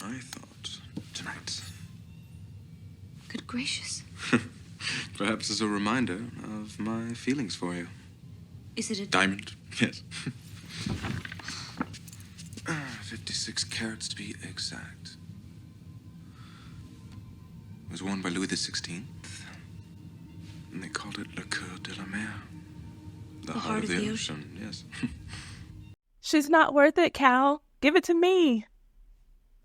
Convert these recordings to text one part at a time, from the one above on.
I thought tonight. Good gracious. Perhaps as a reminder of my feelings for you. Is it a diamond? Yes. 56 carats to be exact. It was worn by Louis XVI, and they called it Le Coeur de la Mer. The heart of the ocean, yes. She's not worth it, Cal. Give it to me.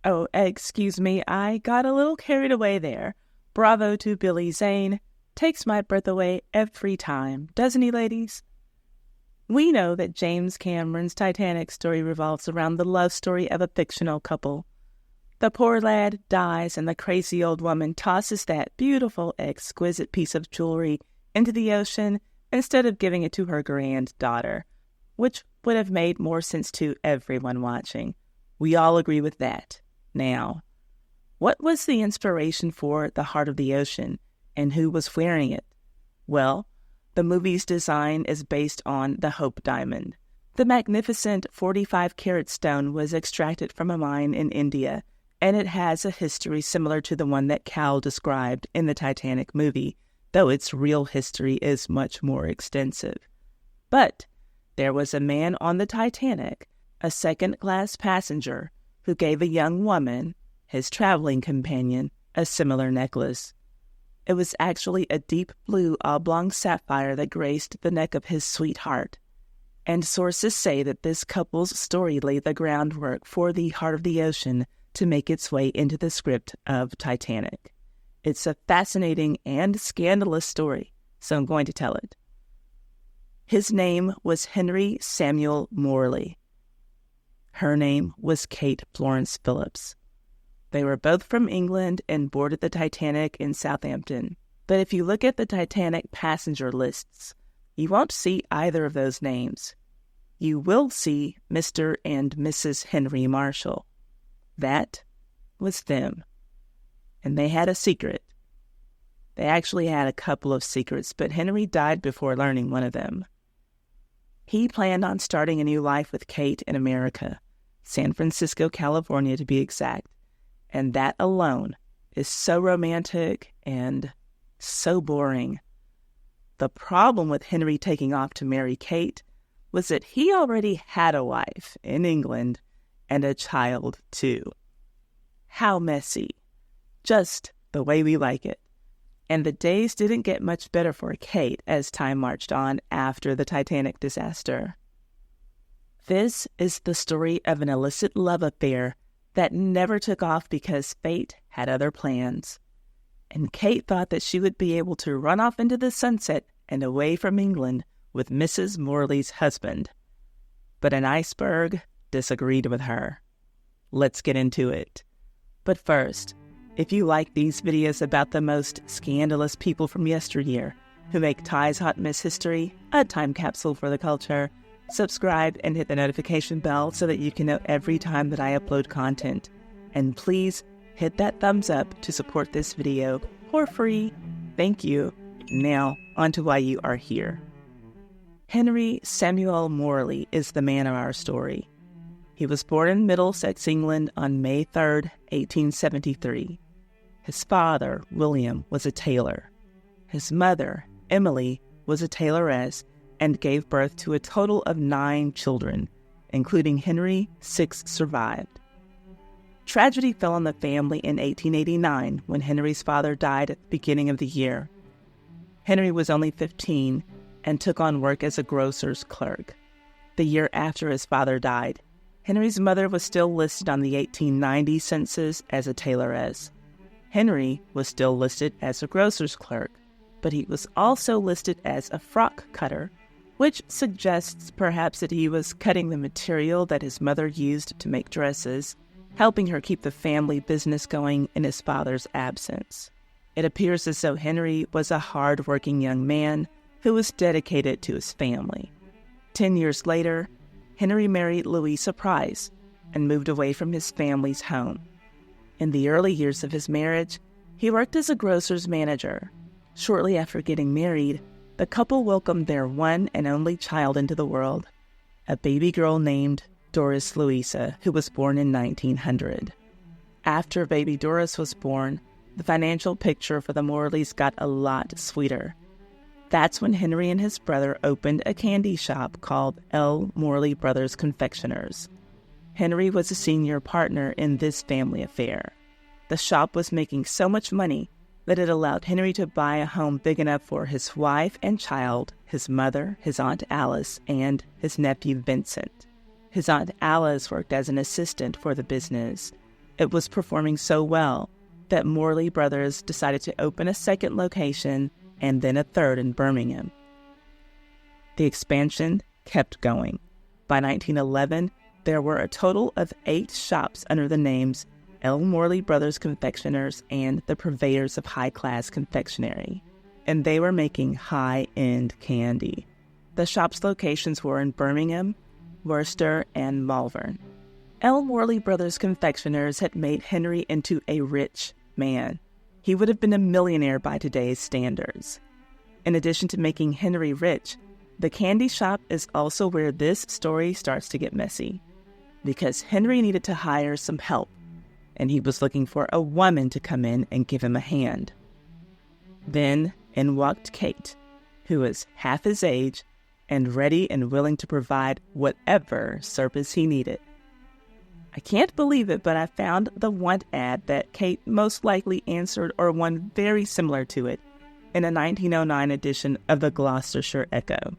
Oh, excuse me, I got a little carried away there. Bravo to Billy Zane. Takes my breath away every time, doesn't he, ladies? We know that James Cameron's Titanic story revolves around the love story of a fictional couple. The poor lad dies and the crazy old woman tosses that beautiful, exquisite piece of jewelry into the ocean instead of giving it to her granddaughter, which would have made more sense to everyone watching. We all agree with that. Now, what was the inspiration for the Heart of the Ocean, and who was wearing it? Well, the movie's design is based on the Hope Diamond. The magnificent 45-carat stone was extracted from a mine in India, and it has a history similar to the one that Cal described in the Titanic movie, though its real history is much more extensive. But there was a man on the Titanic, a second-class passenger, who gave a young woman, his traveling companion, a similar necklace. It was actually a deep blue oblong sapphire that graced the neck of his sweetheart. And sources say that this couple's story laid the groundwork for the Heart of the Ocean to make its way into the script of Titanic. It's a fascinating and scandalous story, so I'm going to tell it. His name was Henry Samuel Morley. Her name was Kate Florence Phillips. They were both from England and boarded the Titanic in Southampton. But if you look at the Titanic passenger lists, you won't see either of those names. You will see Mr. and Mrs. Henry Marshall. That was them. And they had a secret. They actually had a couple of secrets, but Henry died before learning one of them. He planned on starting a new life with Kate in America, San Francisco, California to be exact. And that alone is so romantic and so boring. The problem with Henry taking off to marry Kate was that he already had a wife in England and a child too. How messy. Just the way we like it. And the days didn't get much better for Kate as time marched on after the Titanic disaster. This is the story of an illicit love affair that never took off because fate had other plans. And Kate thought that she would be able to run off into the sunset and away from England with Mrs. Morley's husband. But an iceberg disagreed with her. Let's get into it. But first, if you like these videos about the most scandalous people from yesteryear who make Ty's Hot Miss History a time capsule for the culture, subscribe and hit the notification bell so that you can know every time that I upload content. And please hit that thumbs up to support this video for free. Thank you. Now, on to why you are here. Henry Samuel Morley is the man of our story. He was born in Middlesex, England on May 3rd, 1873. His father, William, was a tailor. His mother, Emily, was a tailoress and gave birth to a total of 9 children, including Henry. 6 survived. Tragedy fell on the family in 1889 when Henry's father died at the beginning of the year. Henry was only 15 and took on work as a grocer's clerk. The year after his father died, Henry's mother was still listed on the 1890 census as a tailoress. Henry was still listed as a grocer's clerk, but he was also listed as a frock cutter, which suggests perhaps that he was cutting the material that his mother used to make dresses, helping her keep the family business going in his father's absence. It appears as though Henry was a hard-working young man who was dedicated to his family. 10 years later, Henry married Louisa Price and moved away from his family's home. In the early years of his marriage, he worked as a grocer's manager. Shortly after getting married, the couple welcomed their one and only child into the world, a baby girl named Doris Louisa, who was born in 1900. After baby Doris was born, the financial picture for the Morleys got a lot sweeter. That's when Henry and his brother opened a candy shop called L. Morley Brothers Confectioners. Henry was a senior partner in this family affair. The shop was making so much money that it allowed Henry to buy a home big enough for his wife and child, his mother, his Aunt Alice, and his nephew Vincent. His Aunt Alice worked as an assistant for the business. It was performing so well that Morley Brothers decided to open a second location and then a third in Birmingham. The expansion kept going. By 1911, there were a total of 8 shops under the names L. Morley Brothers Confectioners and the Purveyors of High-Class Confectionery, and they were making high-end candy. The shop's locations were in Birmingham, Worcester, and Malvern. L. Morley Brothers Confectioners had made Henry into a rich man. He would have been a millionaire by today's standards. In addition to making Henry rich, the candy shop is also where this story starts to get messy, because Henry needed to hire some help, and he was looking for a woman to come in and give him a hand. Then in walked Kate, who was half his age and ready and willing to provide whatever service he needed. I can't believe it, but I found the want ad that Kate most likely answered, or one very similar to it, in a 1909 edition of the Gloucestershire Echo.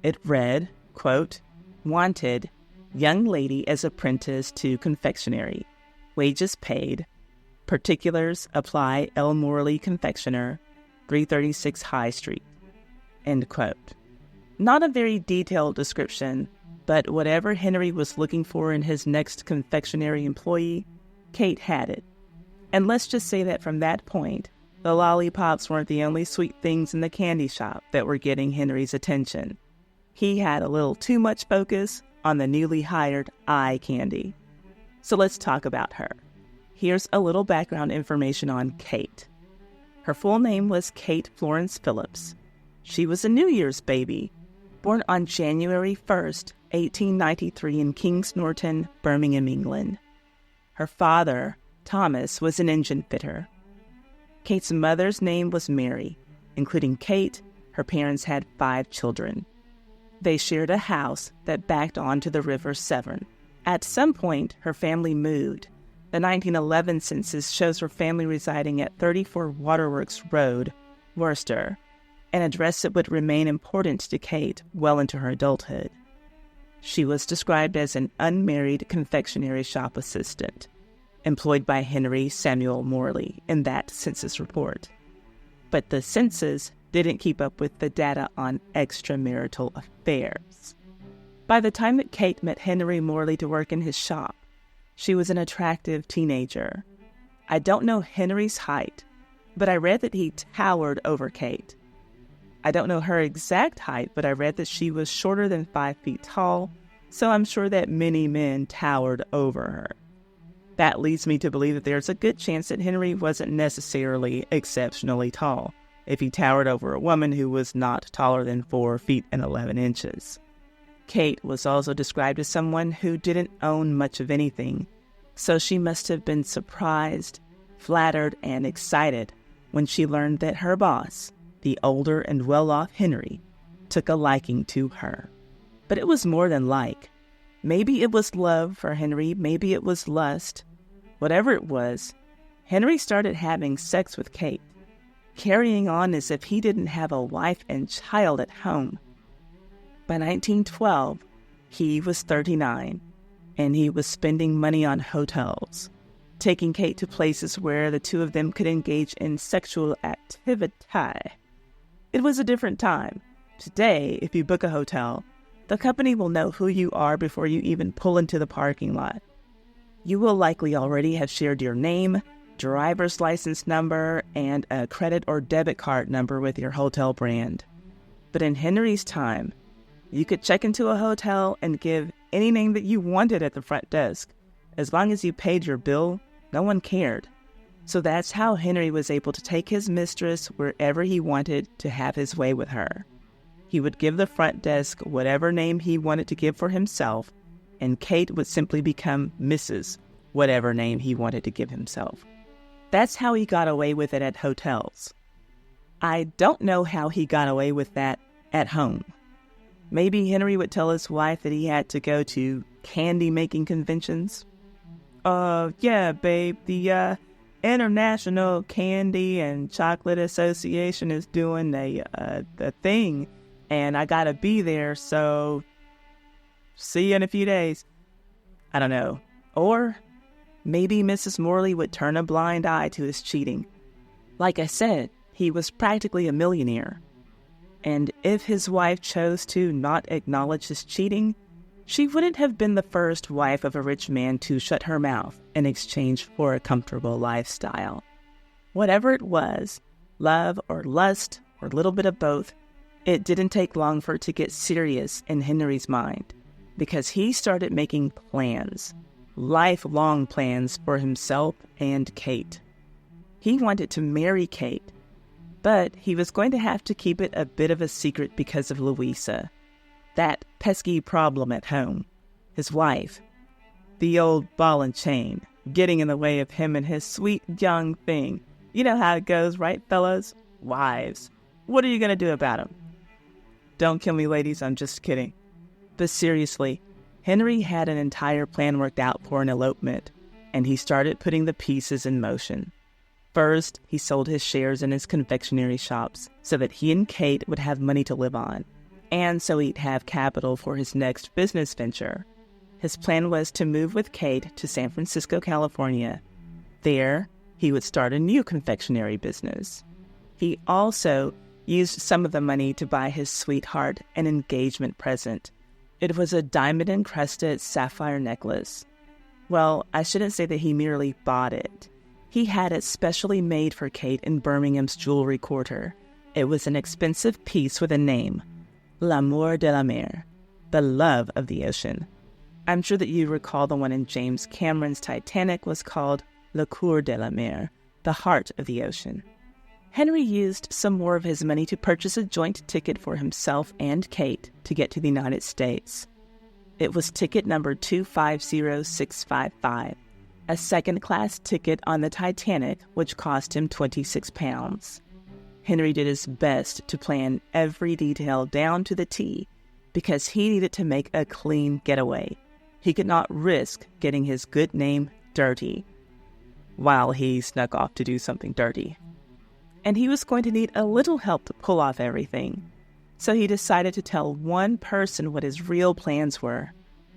It read, quote, "Wanted, young lady as apprentice to confectionery. Wages paid. Particulars apply L. Morley Confectioner, 336 High Street." End quote. Not a very detailed description, but whatever Henry was looking for in his next confectionery employee, Kate had it. And let's just say that from that point, the lollipops weren't the only sweet things in the candy shop that were getting Henry's attention. He had a little too much focus on the newly hired eye candy. So let's talk about her. Here's a little background information on Kate. Her full name was Kate Florence Phillips. She was a New Year's baby, born on January 1st, 1893 in Kings Norton, Birmingham, England. Her father, Thomas, was an engine fitter. Kate's mother's name was Mary. Including Kate, her parents had 5 children. They shared a house that backed onto the River Severn. At some point, her family moved. The 1911 census shows her family residing at 34 Waterworks Road, Worcester, an address that would remain important to Kate well into her adulthood. She was described as an unmarried confectionery shop assistant, employed by Henry Samuel Morley in that census report. But the census didn't keep up with the data on extramarital affairs. By the time that Kate met Henry Morley to work in his shop, she was an attractive teenager. I don't know Henry's height, but I read that he towered over Kate. I don't know her exact height, but I read that she was shorter than 5 feet tall, so I'm sure that many men towered over her. That leads me to believe that there's a good chance that Henry wasn't necessarily exceptionally tall if he towered over a woman who was not taller than 4 feet and 11 inches. Kate was also described as someone who didn't own much of anything, so she must have been surprised, flattered, and excited when she learned that her boss, the older and well-off Henry, took a liking to her. But it was more than like. Maybe it was love for Henry, maybe it was lust. Whatever it was, Henry started having sex with Kate, carrying on as if he didn't have a wife and child at home. By 1912, he was 39, and he was spending money on hotels, taking Kate to places where the two of them could engage in sexual activity. It was a different time. Today, if you book a hotel, the company will know who you are before you even pull into the parking lot. You will likely already have shared your name, driver's license number, and a credit or debit card number with your hotel brand. But in Henry's time, you could check into a hotel and give any name that you wanted at the front desk. As long as you paid your bill, no one cared. So that's how Henry was able to take his mistress wherever he wanted to have his way with her. He would give the front desk whatever name he wanted to give for himself, and Kate would simply become Mrs. whatever name he wanted to give himself. That's how he got away with it at hotels. I don't know how he got away with that at home. Maybe Henry would tell his wife that he had to go to candy-making conventions. Yeah, babe, the International Candy and Chocolate Association is doing the thing, and I gotta be there, so see you in a few days. I don't know. Or maybe Mrs. Morley would turn a blind eye to his cheating. Like I said, he was practically a millionaire. And if his wife chose to not acknowledge his cheating, she wouldn't have been the first wife of a rich man to shut her mouth in exchange for a comfortable lifestyle. Whatever it was, love or lust or a little bit of both, it didn't take long for it to get serious in Henry's mind, because he started making plans, lifelong plans for himself and Kate. He wanted to marry Kate, but he was going to have to keep it a bit of a secret because of Louisa, that pesky problem at home, his wife, the old ball and chain, getting in the way of him and his sweet young thing. You know how it goes, right, fellas? Wives. What are you going to do about them? Don't kill me, ladies, I'm just kidding. But seriously, Henry had an entire plan worked out for an elopement, and he started putting the pieces in motion. First, he sold his shares in his confectionery shops so that he and Kate would have money to live on, and so he'd have capital for his next business venture. His plan was to move with Kate to San Francisco, California. There, he would start a new confectionery business. He also used some of the money to buy his sweetheart an engagement present. It was a diamond-encrusted sapphire necklace. Well, I shouldn't say that he merely bought it. He had it specially made for Kate in Birmingham's Jewelry Quarter. It was an expensive piece with a name, L'amour de la mer, the love of the ocean. I'm sure that you recall the one in James Cameron's Titanic was called Le Coeur de la mer, the heart of the ocean. Henry used some more of his money to purchase a joint ticket for himself and Kate to get to the United States. It was ticket number 250655, a second-class ticket on the Titanic, which cost him £26. Henry did his best to plan every detail down to the T because he needed to make a clean getaway. He could not risk getting his good name dirty while he snuck off to do something dirty. And he was going to need a little help to pull off everything. So he decided to tell one person what his real plans were.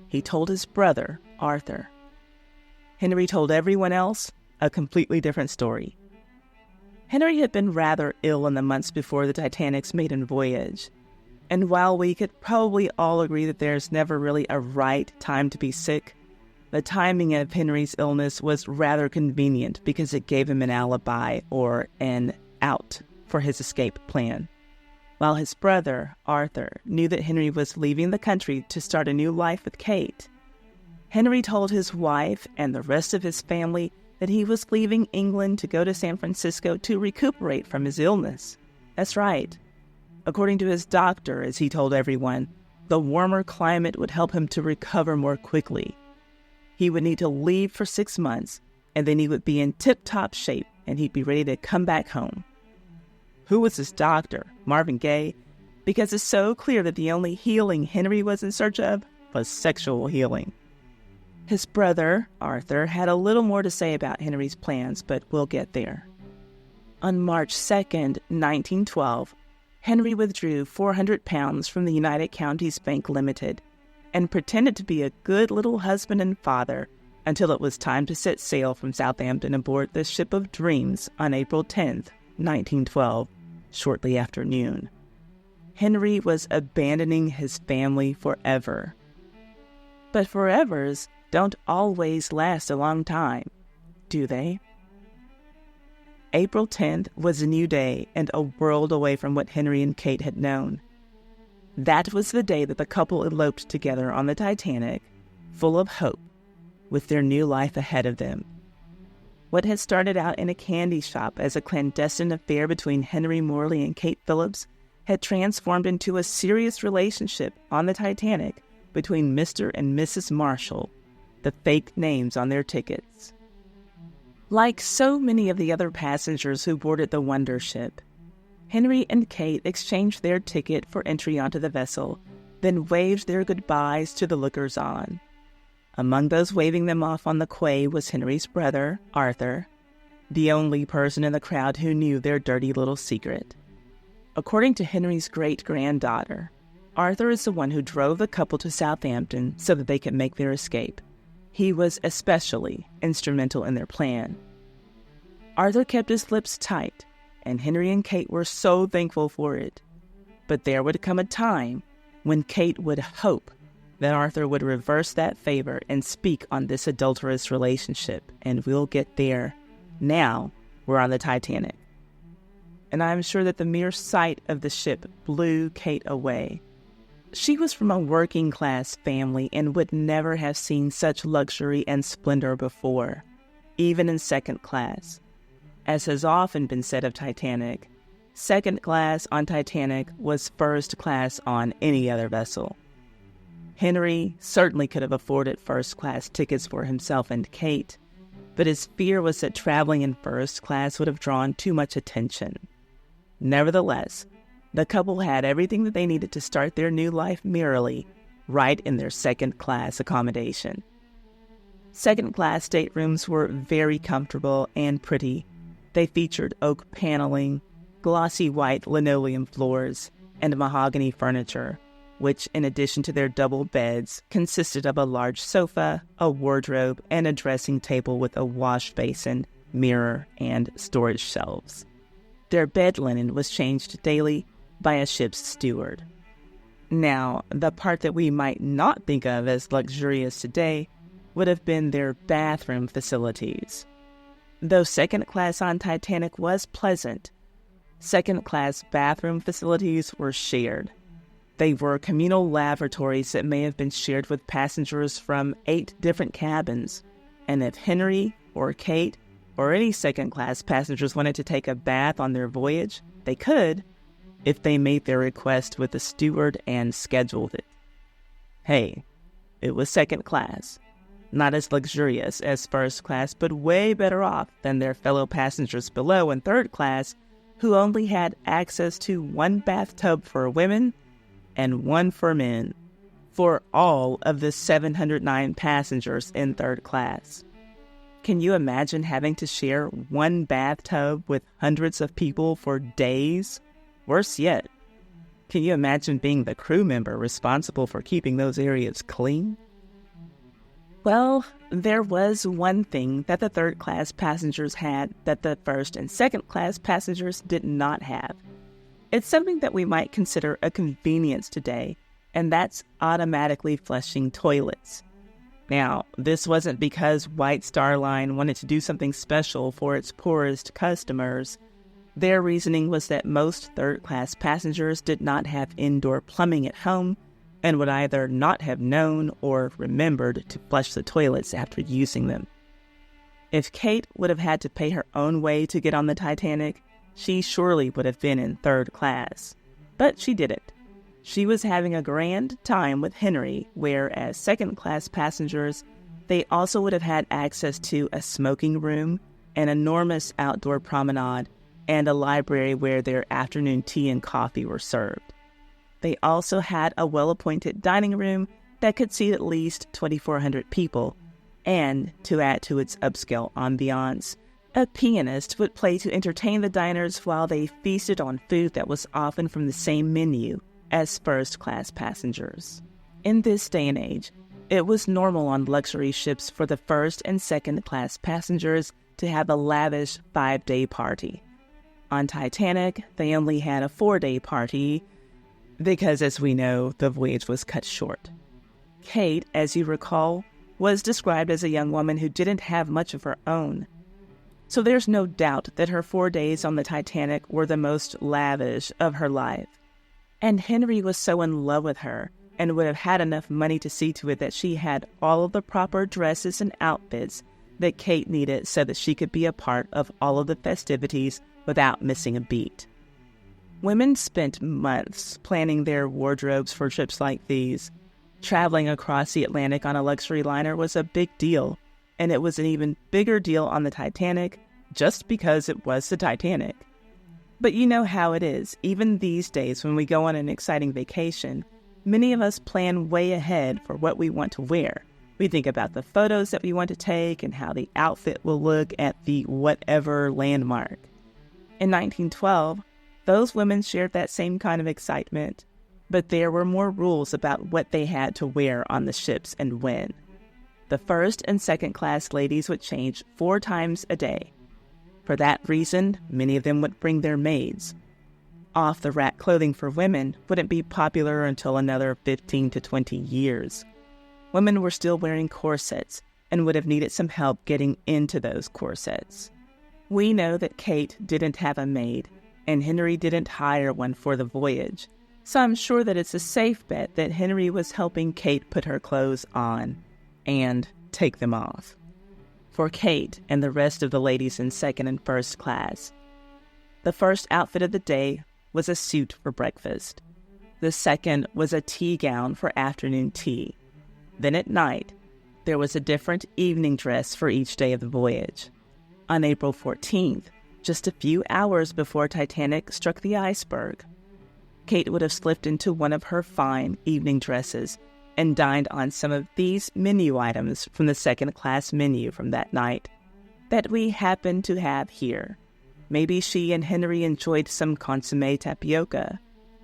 He told his brother, Arthur. Henry told everyone else a completely different story. Henry had been rather ill in the months before the Titanic's maiden voyage. And while we could probably all agree that there's never really a right time to be sick, the timing of Henry's illness was rather convenient because it gave him an alibi or an out for his escape plan. While his brother, Arthur, knew that Henry was leaving the country to start a new life with Kate, Henry told his wife and the rest of his family that he was leaving England to go to San Francisco to recuperate from his illness. That's right. According to his doctor, as he told everyone, the warmer climate would help him to recover more quickly. He would need to leave for 6 months, and then he would be in tip-top shape, and he'd be ready to come back home. Who was his doctor? Marvin Gaye? Because it's so clear that the only healing Henry was in search of was sexual healing. His brother, Arthur, had a little more to say about Henry's plans, but we'll get there. On March 2nd, 1912, Henry withdrew £400 from the United Counties Bank Limited and pretended to be a good little husband and father until it was time to set sail from Southampton aboard the Ship of Dreams on April 10th, 1912, shortly after noon. Henry was abandoning his family forever. But forevers don't always last a long time, do they? April 10th was a new day and a world away from what Henry and Kate had known. That was the day that the couple eloped together on the Titanic, full of hope, with their new life ahead of them. What had started out in a candy shop as a clandestine affair between Henry Morley and Kate Phillips had transformed into a serious relationship on the Titanic between Mr. and Mrs. Marshall, the fake names on their tickets. Like so many of the other passengers who boarded the Wonder Ship, Henry and Kate exchanged their ticket for entry onto the vessel, then waved their goodbyes to the lookers-on. Among those waving them off on the quay was Henry's brother, Arthur, the only person in the crowd who knew their dirty little secret. According to Henry's great-granddaughter, Arthur is the one who drove the couple to Southampton so that they could make their escape. He was especially instrumental in their plan. Arthur kept his lips tight, and Henry and Kate were so thankful for it. But there would come a time when Kate would hope that Arthur would reverse that favor and speak on this adulterous relationship, and we'll get there. Now we're on the Titanic. And I'm sure that the mere sight of the ship blew Kate away. She was from a working-class family and would never have seen such luxury and splendor before, even in second class. As has often been said of Titanic, second class on Titanic was first class on any other vessel. Henry certainly could have afforded first-class tickets for himself and Kate, but his fear was that traveling in first class would have drawn too much attention. Nevertheless, the couple had everything that they needed to start their new life merrily, right in their second-class accommodation. Second-class staterooms were very comfortable and pretty. They featured oak paneling, glossy white linoleum floors, and mahogany furniture, which, in addition to their double beds, consisted of a large sofa, a wardrobe, and a dressing table with a wash basin, mirror, and storage shelves. Their bed linen was changed daily by a ship's steward. Now, the part that we might not think of as luxurious today would have been their bathroom facilities. Though second class on Titanic was pleasant, second-class bathroom facilities were shared. They were communal lavatories that may have been shared with passengers from 8 different cabins, and if Henry or Kate or any second-class passengers wanted to take a bath on their voyage, they could, if they made their request with the steward and scheduled it. Hey, it was second class. Not as luxurious as first class, but way better off than their fellow passengers below in third class, who only had access to 1 bathtub for women and 1 for men, for all of the 709 passengers in third class. Can you imagine having to share 1 bathtub with hundreds of people for days? Worse yet, can you imagine being the crew member responsible for keeping those areas clean? Well, there was one thing that the third-class passengers had that the first and second-class passengers did not have. It's something that we might consider a convenience today, and that's automatically flushing toilets. Now, this wasn't because White Star Line wanted to do something special for its poorest customers. Their reasoning was that most third-class passengers did not have indoor plumbing at home and would either not have known or remembered to flush the toilets after using them. If Kate would have had to pay her own way to get on the Titanic, she surely would have been in third class. But she didn't. She was having a grand time with Henry, where as second-class passengers, they also would have had access to a smoking room, an enormous outdoor promenade, and a library where their afternoon tea and coffee were served. They also had a well-appointed dining room that could seat at least 2,400 people, and, to add to its upscale ambiance, a pianist would play to entertain the diners while they feasted on food that was often from the same menu as first-class passengers. In this day and age, it was normal on luxury ships for the first and second-class passengers to have a lavish 5-day party. On Titanic, they only had a 4-day party, because, as we know, the voyage was cut short. Kate, as you recall, was described as a young woman who didn't have much of her own. So there's no doubt that her 4 days on the Titanic were the most lavish of her life. And Henry was so in love with her and would have had enough money to see to it that she had all of the proper dresses and outfits that Kate needed so that she could be a part of all of the festivities without missing a beat. Women spent months planning their wardrobes for trips like these, Traveling across the Atlantic on a luxury liner was a big deal, and it was an even bigger deal on the Titanic just because it was the Titanic. But you know how it is. Even these days when we go on an exciting vacation, many of us plan way ahead for what we want to wear. We think about the photos that we want to take and how the outfit will look at the whatever landmark. In 1912, those women shared that same kind of excitement, but there were more rules about what they had to wear on the ships and when. The first and second class ladies would change 4 times a day. For that reason, many of them would bring their maids. Off-the-rack clothing for women wouldn't be popular until another 15 to 20 years. Women were still wearing corsets and would have needed some help getting into those corsets. We know that Kate didn't have a maid, and Henry didn't hire one for the voyage, so I'm sure that it's a safe bet that Henry was helping Kate put her clothes on and take them off. For Kate and the rest of the ladies in second and first class, the first outfit of the day was a suit for breakfast. The second was a tea gown for afternoon tea. Then at night, there was a different evening dress for each day of the voyage. On April 14th, just a few hours before Titanic struck the iceberg, Kate would have slipped into one of her fine evening dresses and dined on some of these menu items from the second-class menu from that night that we happen to have here. Maybe she and Henry enjoyed some consommé tapioca,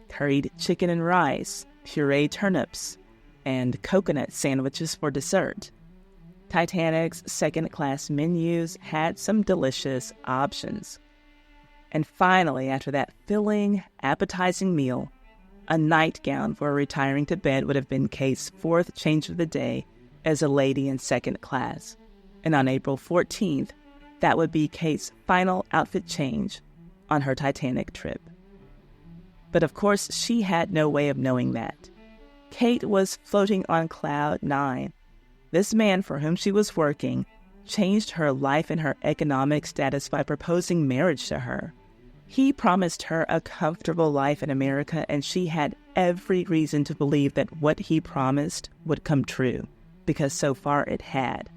curried chicken and rice, pureed turnips, and coconut sandwiches for dessert. Titanic's second-class menus had some delicious options. And finally, after that filling, appetizing meal, a nightgown for retiring to bed would have been Kate's 4th change of the day as a lady in second class. And on April 14th, that would be Kate's final outfit change on her Titanic trip. But of course, she had no way of knowing that. Kate was floating on cloud 9. This man for whom she was working changed her life and her economic status by proposing marriage to her. He promised her a comfortable life in America, and she had every reason to believe that what he promised would come true, because so far it had.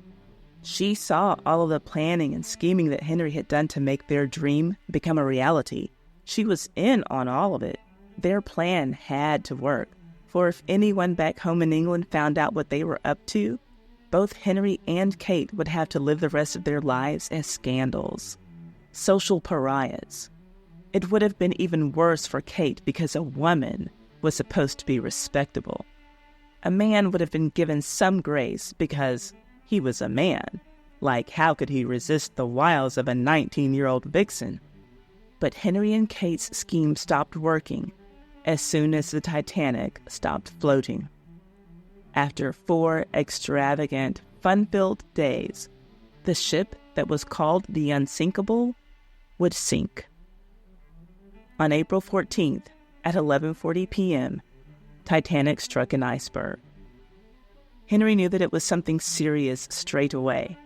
She saw all of the planning and scheming that Henry had done to make their dream become a reality. She was in on all of it. Their plan had to work, for if anyone back home in England found out what they were up to, both Henry and Kate would have to live the rest of their lives as scandals, social pariahs. It would have been even worse for Kate because a woman was supposed to be respectable. A man would have been given some grace because he was a man. Like, how could he resist the wiles of a 19-year-old vixen? But Henry and Kate's scheme stopped working as soon as the Titanic stopped floating. After 4 extravagant, fun-filled days, the ship that was called the Unsinkable would sink. On April 14th, at 11:40 p.m., Titanic struck an iceberg. Henry knew that it was something serious straight away.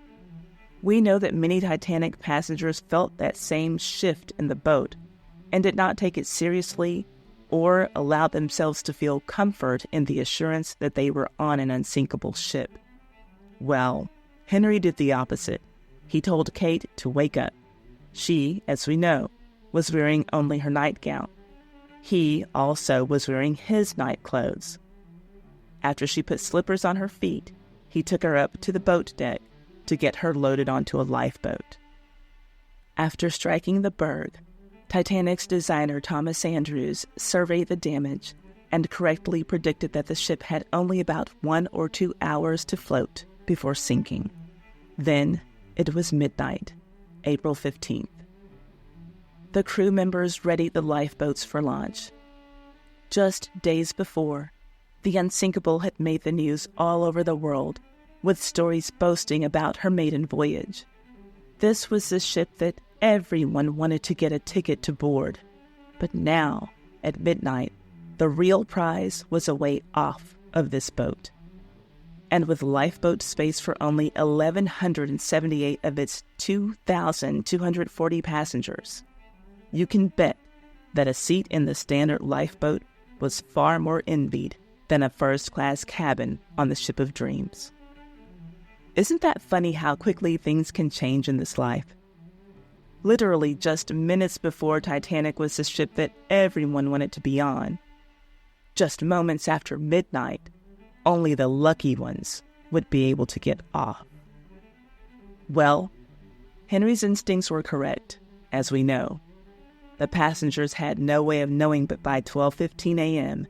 We know that many Titanic passengers felt that same shift in the boat and did not take it seriously or allow themselves to feel comfort in the assurance that they were on an unsinkable ship. Well, Henry did the opposite. He told Kate to wake up. She, as we know, was wearing only her nightgown. He also was wearing his night clothes. After she put slippers on her feet, he took her up to the boat deck to get her loaded onto a lifeboat. After striking the berg, Titanic's designer Thomas Andrews surveyed the damage and correctly predicted that the ship had only about 1 or 2 hours to float before sinking. Then it was midnight, April 15th. The crew members readied the lifeboats for launch. Just days before, the Unsinkable had made the news all over the world, with stories boasting about her maiden voyage. This was the ship that everyone wanted to get a ticket to board. But now, at midnight, the real prize was a way off of this boat. And with lifeboat space for only 1,178 of its 2,240 passengers, you can bet that a seat in the standard lifeboat was far more envied than a first-class cabin on the ship of dreams. Isn't that funny how quickly things can change in this life? Literally just minutes before Titanic was the ship that everyone wanted to be on. Just moments after midnight, only the lucky ones would be able to get off. Well, Henry's instincts were correct, as we know. The passengers had no way of knowing, but by 12:15 a.m.,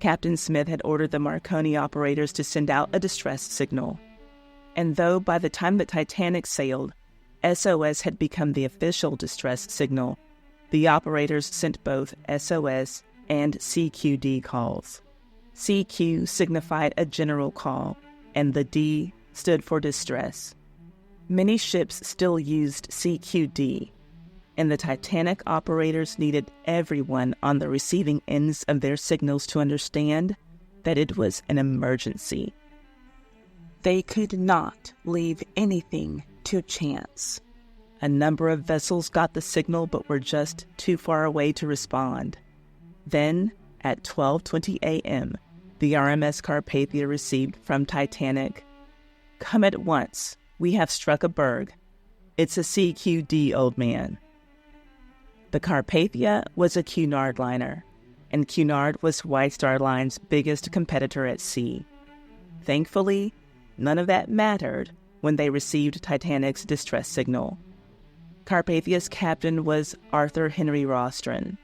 Captain Smith had ordered the Marconi operators to send out a distress signal. And though by the time the Titanic sailed, SOS had become the official distress signal, the operators sent both SOS and CQD calls. CQ signified a general call, and the D stood for distress. Many ships still used CQD, and the Titanic operators needed everyone on the receiving ends of their signals to understand that it was an emergency. They could not leave anything to chance. A number of vessels got the signal but were just too far away to respond. Then, at 12:20 a.m., the RMS Carpathia received from Titanic, "Come at once. We have struck a berg. It's a CQD, old man." The Carpathia was a Cunard liner, and Cunard was White Star Line's biggest competitor at sea. Thankfully, none of that mattered when they received Titanic's distress signal. Carpathia's captain was Arthur Henry Rostron.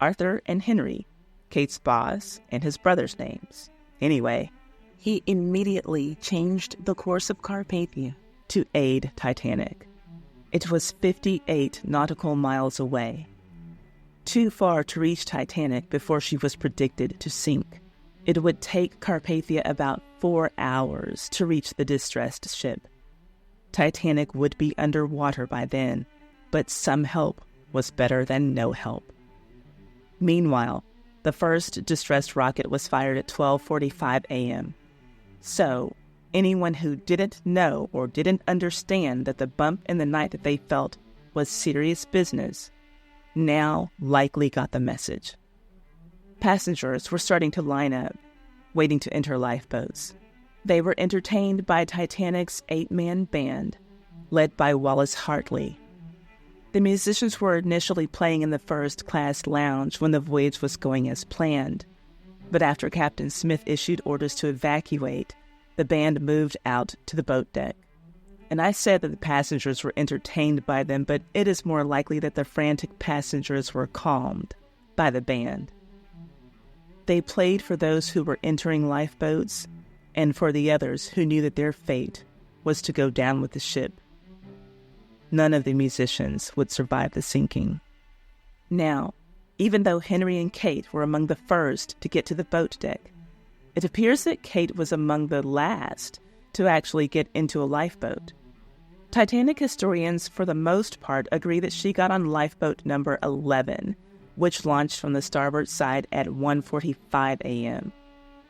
Arthur and Henry, Kate's boss, and his brother's names. Anyway, he immediately changed the course of Carpathia to aid Titanic. It was 58 nautical miles away, too far to reach Titanic before she was predicted to sink. It would take Carpathia about 4 hours to reach the distressed ship. Titanic would be underwater by then, but some help was better than no help. Meanwhile, the first distressed rocket was fired at 12:45 a.m. So, anyone who didn't know or didn't understand that the bump in the night that they felt was serious business now likely got the message. Passengers were starting to line up, waiting to enter lifeboats. They were entertained by Titanic's 8-man band, led by Wallace Hartley. The musicians were initially playing in the first-class lounge when the voyage was going as planned, but after Captain Smith issued orders to evacuate, the band moved out to the boat deck. And I said that the passengers were entertained by them, but it is more likely that the frantic passengers were calmed by the band. They played for those who were entering lifeboats, and for the others who knew that their fate was to go down with the ship. None of the musicians would survive the sinking. Now, even though Henry and Kate were among the first to get to the boat deck, it appears that Kate was among the last to actually get into a lifeboat. Titanic historians, for the most part, agree that she got on lifeboat number 11, which launched from the starboard side at 1:45 a.m.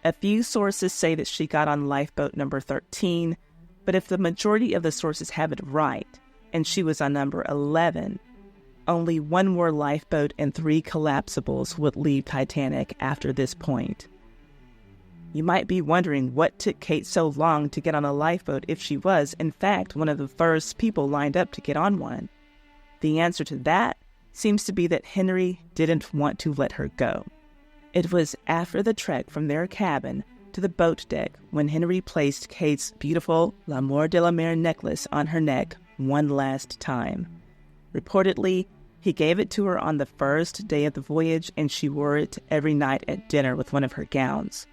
A few sources say that she got on lifeboat number 13, but if the majority of the sources have it right, and she was on number 11, only one more lifeboat and 3 collapsibles would leave Titanic after this point. You might be wondering what took Kate so long to get on a lifeboat if she was, in fact, one of the first people lined up to get on one. The answer to that seems to be that Henry didn't want to let her go. It was after the trek from their cabin to the boat deck when Henry placed Kate's beautiful L'amour de la mer necklace on her neck one last time. Reportedly, he gave it to her on the first day of the voyage, and she wore it every night at dinner with one of her gowns.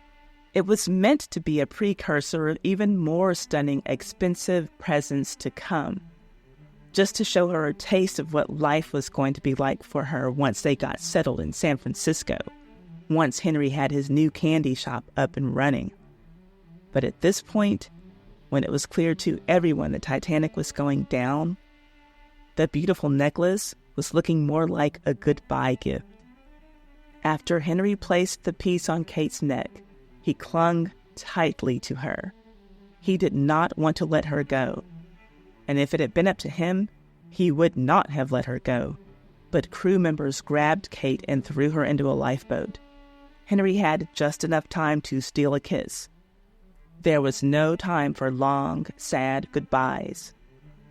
It was meant to be a precursor of even more stunning, expensive presents to come, just to show her a taste of what life was going to be like for her once they got settled in San Francisco, once Henry had his new candy shop up and running. But at this point, when it was clear to everyone the Titanic was going down, the beautiful necklace was looking more like a goodbye gift. After Henry placed the piece on Kate's neck, he clung tightly to her. He did not want to let her go, and if it had been up to him, he would not have let her go. But crew members grabbed Kate and threw her into a lifeboat. Henry had just enough time to steal a kiss. There was no time for long, sad goodbyes.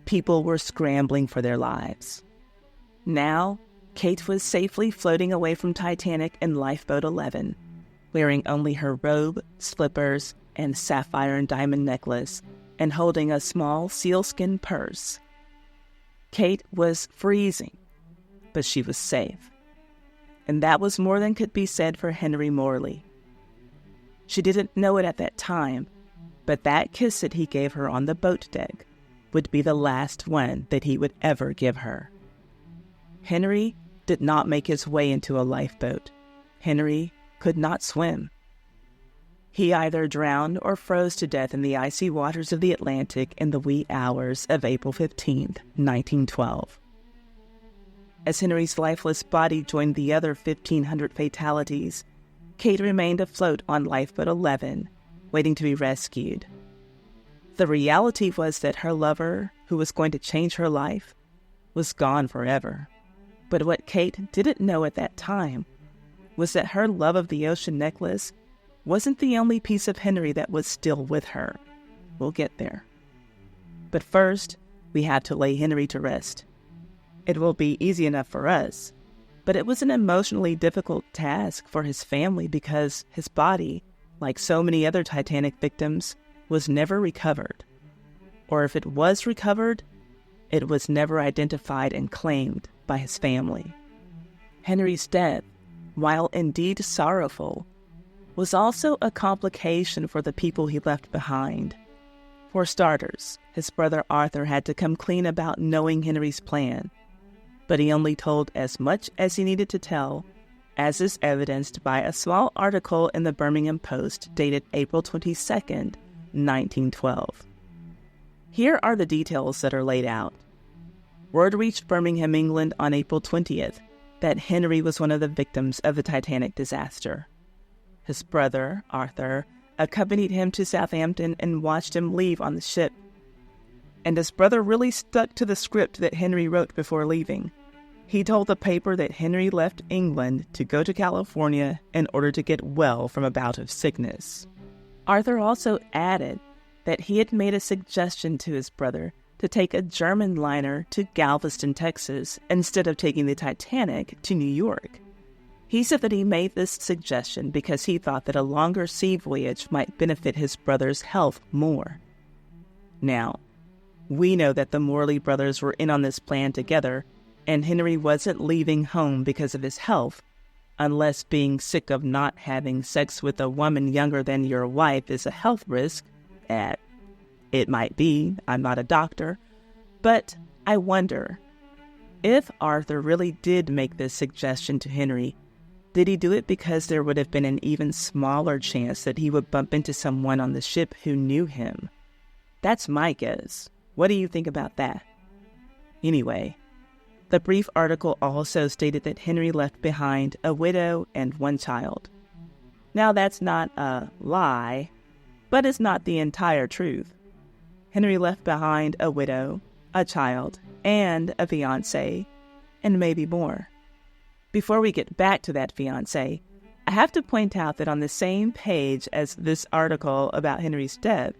People were scrambling for their lives. Now, Kate was safely floating away from Titanic in Lifeboat 11, wearing only her robe, slippers, and sapphire and diamond necklace, and holding a small sealskin purse. Kate was freezing, but she was safe. And that was more than could be said for Henry Morley. She didn't know it at that time, but that kiss that he gave her on the boat deck would be the last one that he would ever give her. Henry did not make his way into a lifeboat. Henry could not swim. He either drowned or froze to death in the icy waters of the Atlantic in the wee hours of April 15th, 1912. As Henry's lifeless body joined the other 1,500 fatalities, Kate remained afloat on Lifeboat 11, waiting to be rescued. The reality was that her lover, who was going to change her life, was gone forever. But what Kate didn't know at that time was that her love of the ocean necklace wasn't the only piece of Henry that was still with her. We'll get there. But first, we have to lay Henry to rest. It will be easy enough for us, but it was an emotionally difficult task for his family because his body, like so many other Titanic victims, was never recovered. Or if it was recovered, it was never identified and claimed by his family. Henry's death, while indeed sorrowful, was also a complication for the people he left behind. For starters, his brother Arthur had to come clean about knowing Henry's plan, but he only told as much as he needed to tell, as is evidenced by a small article in the Birmingham Post dated April 22nd, 1912. Here are the details that are laid out. Word reached Birmingham, England on April 20th that Henry was one of the victims of the Titanic disaster. His brother, Arthur, accompanied him to Southampton and watched him leave on the ship. And his brother really stuck to the script that Henry wrote before leaving. He told the paper that Henry left England to go to California in order to get well from a bout of sickness. Arthur also added that he had made a suggestion to his brother to take a German liner to Galveston, Texas, instead of taking the Titanic to New York. He said that he made this suggestion because he thought that a longer sea voyage might benefit his brother's health more. Now, we know that the Morley brothers were in on this plan together, and Henry wasn't leaving home because of his health, unless being sick of not having sex with a woman younger than your wife is a health risk. It might be. I'm not a doctor. But I wonder, if Arthur really did make this suggestion to Henry, did he do it because there would have been an even smaller chance that he would bump into someone on the ship who knew him? That's my guess. What do you think about that? Anyway, the brief article also stated that Henry left behind a widow and one child. Now that's not a lie, but it's not the entire truth. Henry left behind a widow, a child, and a fiancé, and maybe more. Before we get back to that fiancé, I have to point out that on the same page as this article about Henry's death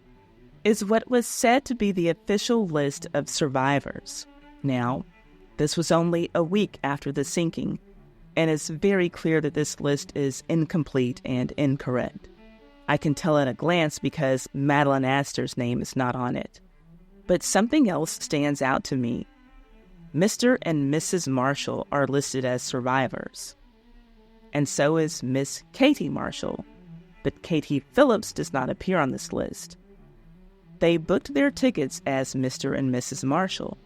is what was said to be the official list of survivors. Now, this was only a week after the sinking, and it's very clear that this list is incomplete and incorrect. I can tell at a glance because Madeline Astor's name is not on it. But something else stands out to me. Mr. and Mrs. Marshall are listed as survivors. And so is Miss Katie Marshall, but Kate Phillips does not appear on this list. They booked their tickets as Mr. and Mrs. Marshall.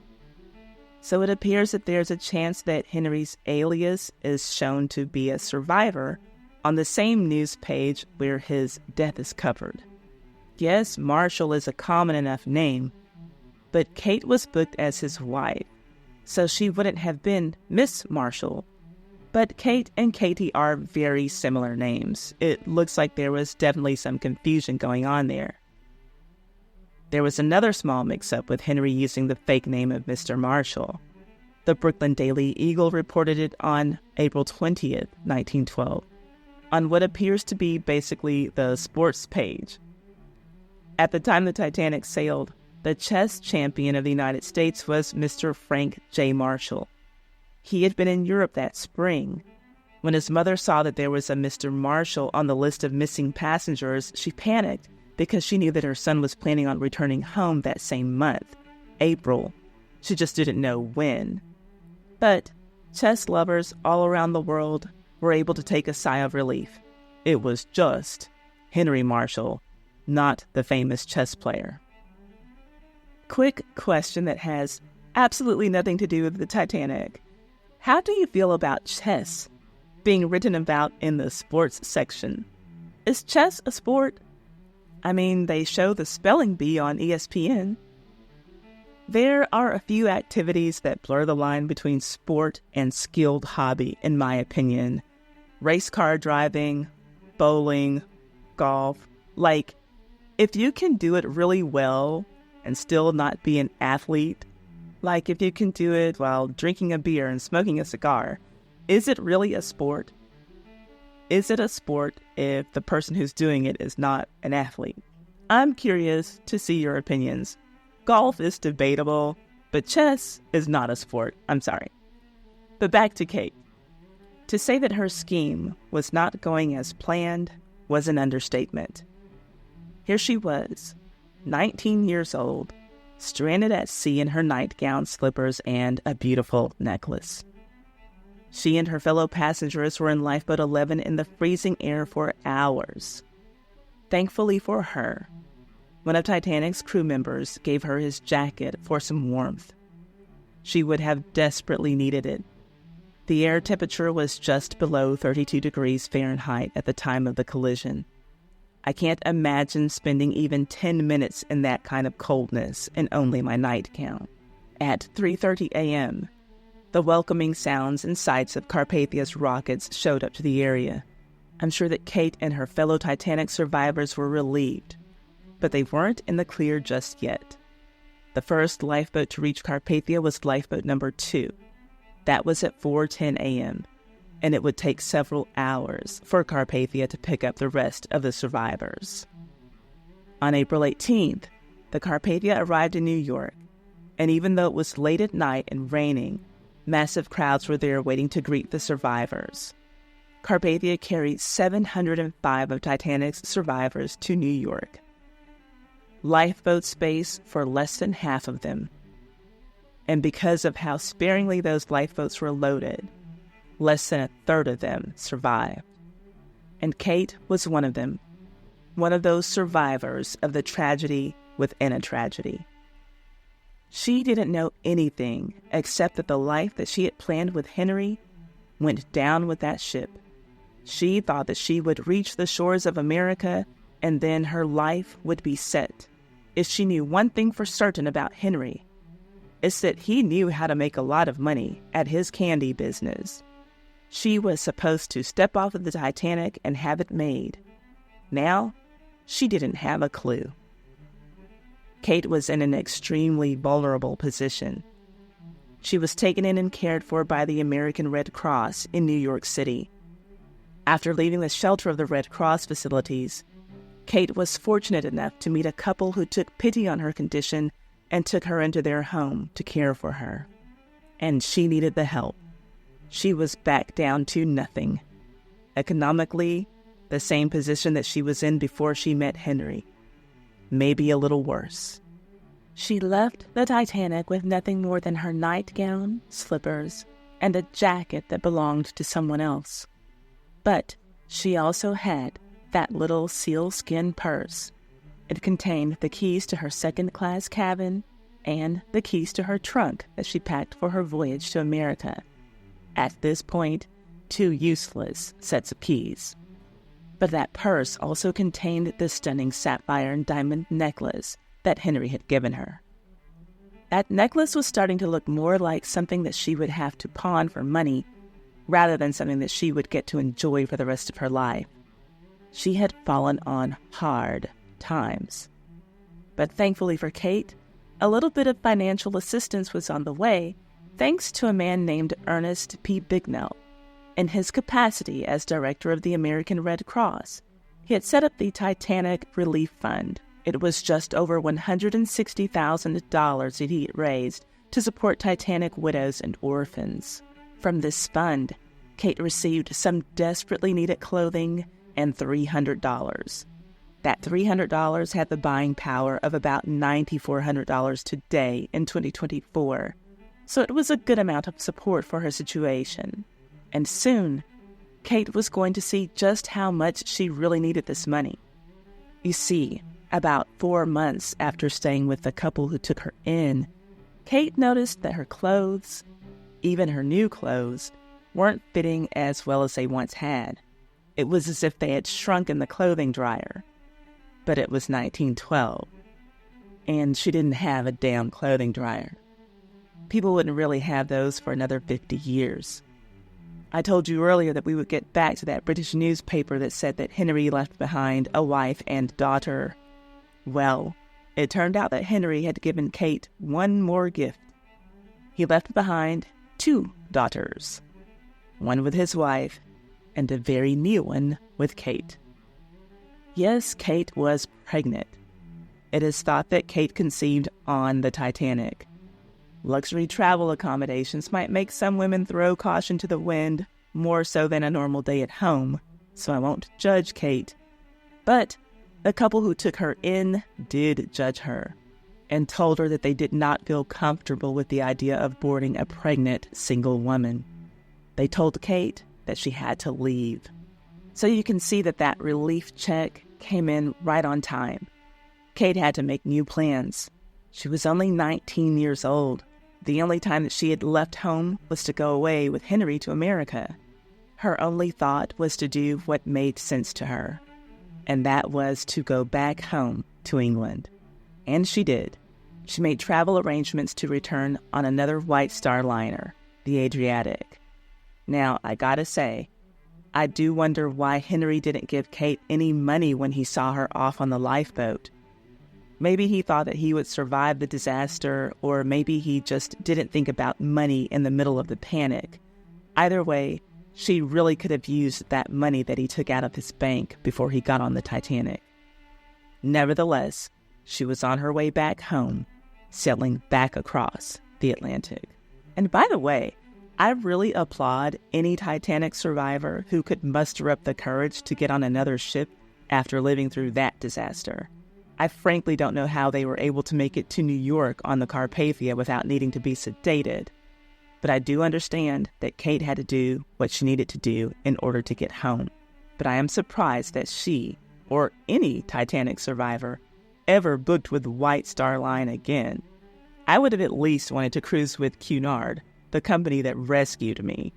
So it appears that there's a chance that Henry's alias is shown to be a survivor on the same news page where his death is covered. Yes, Marshall is a common enough name, but Kate was booked as his wife, so she wouldn't have been Miss Marshall. But Kate and Katie are very similar names. It looks like there was definitely some confusion going on there. There was another small mix-up with Henry using the fake name of Mr. Marshall. The Brooklyn Daily Eagle reported it on April 20th, 1912. on what appears to be basically the sports page. At the time the Titanic sailed, the chess champion of the United States was Mr. Frank J. Marshall. He had been in Europe that spring. When his mother saw that there was a Mr. Marshall on the list of missing passengers, she panicked because she knew that her son was planning on returning home that same month, April. She just didn't know when. But chess lovers all around the world were able to take a sigh of relief. It was just Henry Marshall, not the famous chess player. Quick question that has absolutely nothing to do with the Titanic. How do you feel about chess being written about in the sports section? Is chess a sport? I mean, they show the spelling bee on ESPN. There are a few activities that blur the line between sport and skilled hobby, in my opinion. Race car driving, bowling, golf. Like, if you can do it really well and still not be an athlete, like if you can do it while drinking a beer and smoking a cigar, is it really a sport? Is it a sport if the person who's doing it is not an athlete? I'm curious to see your opinions. Golf is debatable, but chess is not a sport. I'm sorry. But back to Kate. To say that her scheme was not going as planned was an understatement. Here she was, 19 years old, stranded at sea in her nightgown, slippers, and a beautiful necklace. She and her fellow passengers were in Lifeboat 11 in the freezing air for hours. Thankfully for her, one of Titanic's crew members gave her his jacket for some warmth. She would have desperately needed it. The air temperature was just below 32 degrees Fahrenheit at the time of the collision. I can't imagine spending even 10 minutes in that kind of coldness in only my nightgown. At 3:30 a.m., the welcoming sounds and sights of Carpathia's rockets showed up to the area. I'm sure that Kate and her fellow Titanic survivors were relieved, but they weren't in the clear just yet. The first lifeboat to reach Carpathia was lifeboat number 2. That was at 4:10 a.m., and it would take several hours for Carpathia to pick up the rest of the survivors. On April 18th, the Carpathia arrived in New York, and even though it was late at night and raining, massive crowds were there waiting to greet the survivors. Carpathia carried 705 of Titanic's survivors to New York. Lifeboat space for less than half of them. And because of how sparingly those lifeboats were loaded, less than a third of them survived. And Kate was one of them, one of those survivors of the tragedy within a tragedy. She didn't know anything except that the life that she had planned with Henry went down with that ship. She thought that she would reach the shores of America and then her life would be set. If she knew one thing for certain about Henry, it's that he knew how to make a lot of money at his candy business. She was supposed to step off of the Titanic and have it made. Now, she didn't have a clue. Kate was in an extremely vulnerable position. She was taken in and cared for by the American Red Cross in New York City. After leaving the shelter of the Red Cross facilities, Kate was fortunate enough to meet a couple who took pity on her condition and took her into their home to care for her. And she needed the help. She was back down to nothing. Economically, the same position that she was in before she met Henry. Maybe a little worse. She left the Titanic with nothing more than her nightgown, slippers, and a jacket that belonged to someone else. But she also had that little sealskin purse. It contained the keys to her second-class cabin and the keys to her trunk that she packed for her voyage to America. At this point, 2 useless sets of keys. But that purse also contained the stunning sapphire and diamond necklace that Henry had given her. That necklace was starting to look more like something that she would have to pawn for money rather than something that she would get to enjoy for the rest of her life. She had fallen on hard times. But thankfully for Kate, a little bit of financial assistance was on the way, thanks to a man named Ernest P. Bignell, In his capacity as director of the American Red Cross, he had set up the Titanic Relief Fund. It was just over $160,000 that he had raised to support Titanic widows and orphans. From this fund, Kate received some desperately needed clothing and $300. That $300 had the buying power of about $9,400 today in 2024, so it was a good amount of support for her situation. And soon, Kate was going to see just how much she really needed this money. You see, about 4 months after staying with the couple who took her in, Kate noticed that her clothes, even her new clothes, weren't fitting as well as they once had. It was as if they had shrunk in the clothing dryer. But it was 1912, and she didn't have a damn clothing dryer. People wouldn't really have those for another 50 years. I told you earlier that we would get back to that British newspaper that said that Henry left behind a wife and daughter. Well, it turned out that Henry had given Kate one more gift. He left behind 2 daughters, one with his wife and a very new one with Kate. Yes, Kate was pregnant. It is thought that Kate conceived on the Titanic. Luxury travel accommodations might make some women throw caution to the wind more so than a normal day at home, so I won't judge Kate. But the couple who took her in did judge her and told her that they did not feel comfortable with the idea of boarding a pregnant single woman. They told Kate that she had to leave. So you can see that relief check came in right on time. Kate had to make new plans. She was only 19 years old. The only time that she had left home was to go away with Henry to America. Her only thought was to do what made sense to her, and that was to go back home to England. And she did. She made travel arrangements to return on another White Star liner, the Adriatic. Now, I gotta say, I do wonder why Henry didn't give Kate any money when he saw her off on the lifeboat. Maybe he thought that he would survive the disaster, or maybe he just didn't think about money in the middle of the panic. Either way, she really could have used that money that he took out of his bank before he got on the Titanic. Nevertheless, she was on her way back home, sailing back across the Atlantic. And by the way, I really applaud any Titanic survivor who could muster up the courage to get on another ship after living through that disaster. I frankly don't know how they were able to make it to New York on the Carpathia without needing to be sedated. But I do understand that Kate had to do what she needed to do in order to get home. But I am surprised that she, or any Titanic survivor, ever booked with White Star Line again. I would have at least wanted to cruise with Cunard, the company that rescued me.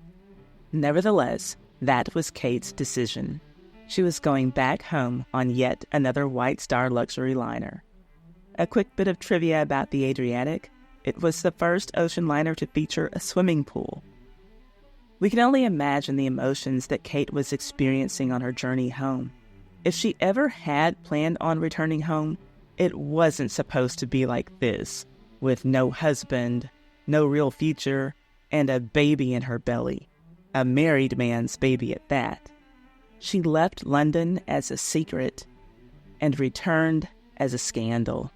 Nevertheless, that was Kate's decision. She was going back home on yet another White Star luxury liner. A quick bit of trivia about the Adriatic: it was the first ocean liner to feature a swimming pool. We can only imagine the emotions that Kate was experiencing on her journey home. If she ever had planned on returning home, it wasn't supposed to be like this, with no husband, no real future, and a baby in her belly. A married man's baby at that. She left London as a secret and returned as a scandal.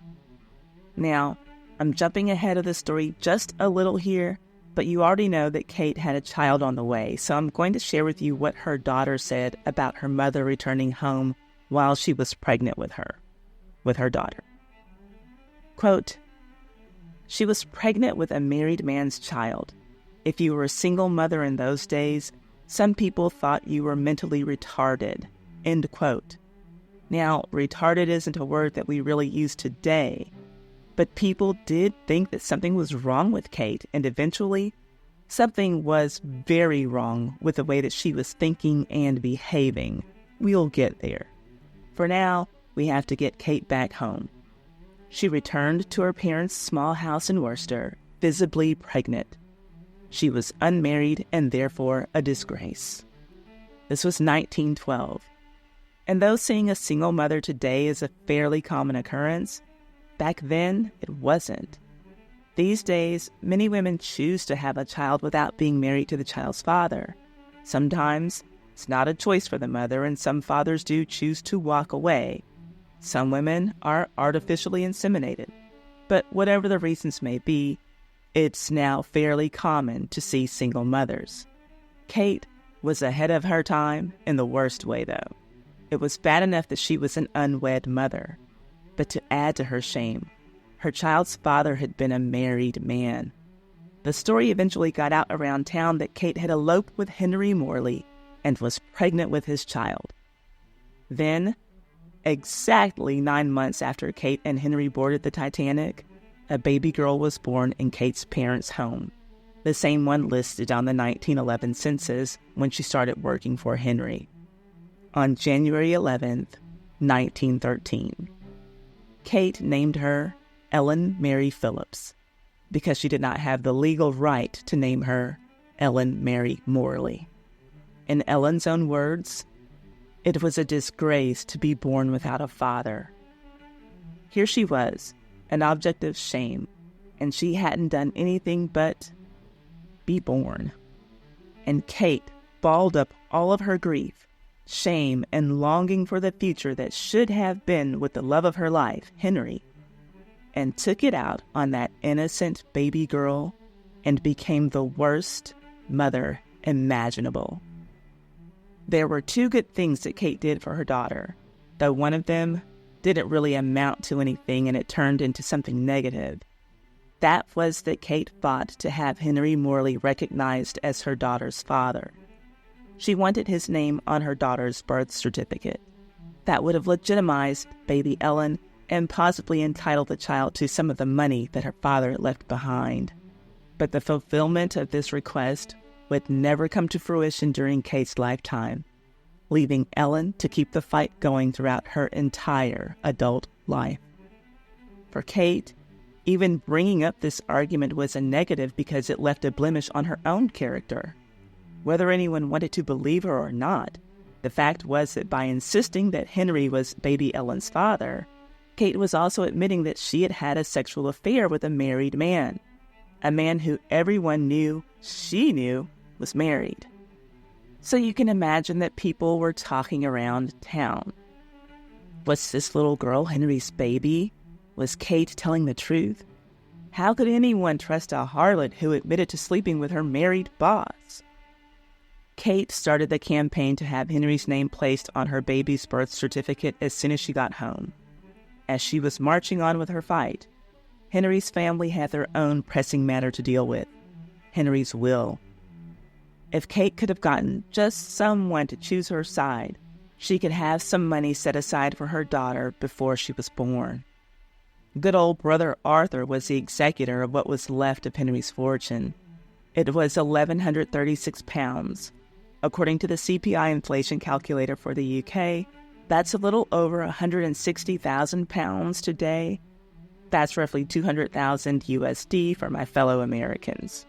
Now, I'm jumping ahead of the story just a little here, but you already know that Kate had a child on the way, so I'm going to share with you what her daughter said about her mother returning home while she was pregnant with her daughter. Quote, "She was pregnant with a married man's child. If you were a single mother in those days, some people thought you were mentally retarded." End quote. Now, retarded isn't a word that we really use today, but people did think that something was wrong with Kate, and eventually, something was very wrong with the way that she was thinking and behaving. We'll get there. For now, we have to get Kate back home. She returned to her parents' small house in Worcester, visibly pregnant. She was unmarried and therefore a disgrace. This was 1912. And though seeing a single mother today is a fairly common occurrence, back then it wasn't. These days, many women choose to have a child without being married to the child's father. Sometimes it's not a choice for the mother, and some fathers do choose to walk away. Some women are artificially inseminated. But whatever the reasons may be, it's now fairly common to see single mothers. Kate was ahead of her time in the worst way, though. It was bad enough that she was an unwed mother. But to add to her shame, her child's father had been a married man. The story eventually got out around town that Kate had eloped with Henry Morley and was pregnant with his child. Then, exactly 9 months after Kate and Henry boarded the Titanic, a baby girl was born in Kate's parents' home, the same one listed on the 1911 census when she started working for Henry. On January 11th, 1913, Kate named her Ellen Mary Phillips because she did not have the legal right to name her Ellen Mary Morley. In Ellen's own words, "It was a disgrace to be born without a father." Here she was, an object of shame, and she hadn't done anything but be born. And Kate balled up all of her grief, shame, and longing for the future that should have been with the love of her life, Henry, and took it out on that innocent baby girl and became the worst mother imaginable. There were two good things that Kate did for her daughter, though one of them didn't really amount to anything and it turned into something negative. That was that Kate fought to have Henry Morley recognized as her daughter's father. She wanted his name on her daughter's birth certificate. That would have legitimized baby Ellen and possibly entitled the child to some of the money that her father left behind. But the fulfillment of this request would never come to fruition during Kate's lifetime, leaving Ellen to keep the fight going throughout her entire adult life. For Kate, even bringing up this argument was a negative because it left a blemish on her own character. Whether anyone wanted to believe her or not, the fact was that by insisting that Henry was baby Ellen's father, Kate was also admitting that she had had a sexual affair with a married man, a man who everyone knew she knew was married. So you can imagine that people were talking around town. Was this little girl Henry's baby? Was Kate telling the truth? How could anyone trust a harlot who admitted to sleeping with her married boss? Kate started the campaign to have Henry's name placed on her baby's birth certificate as soon as she got home. As she was marching on with her fight, Henry's family had their own pressing matter to deal with, Henry's will. If Kate could have gotten just someone to choose her side, she could have some money set aside for her daughter before she was born. Good old brother Arthur was the executor of what was left of Henry's fortune. It was £1,136. According to the CPI inflation calculator for the UK, that's a little over £160,000 today. That's roughly 200,000 USD for my fellow Americans.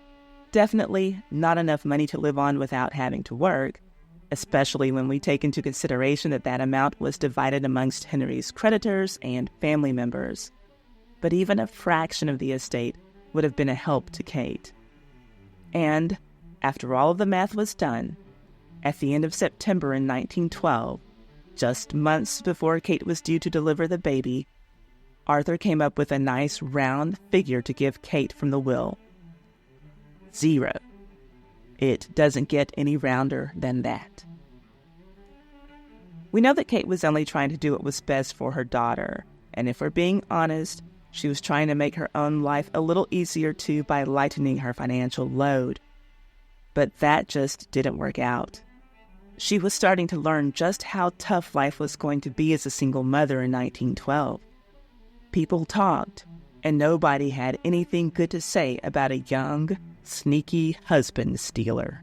Definitely not enough money to live on without having to work, especially when we take into consideration that that amount was divided amongst Henry's creditors and family members. But even a fraction of the estate would have been a help to Kate. And, after all of the math was done, at the end of September in 1912, just months before Kate was due to deliver the baby, Arthur came up with a nice round figure to give Kate from the will. 0. It doesn't get any rounder than that. We know that Kate was only trying to do what was best for her daughter, and if we're being honest, she was trying to make her own life a little easier too by lightening her financial load. But that just didn't work out. She was starting to learn just how tough life was going to be as a single mother in 1912. People talked, and nobody had anything good to say about a young, sneaky husband stealer.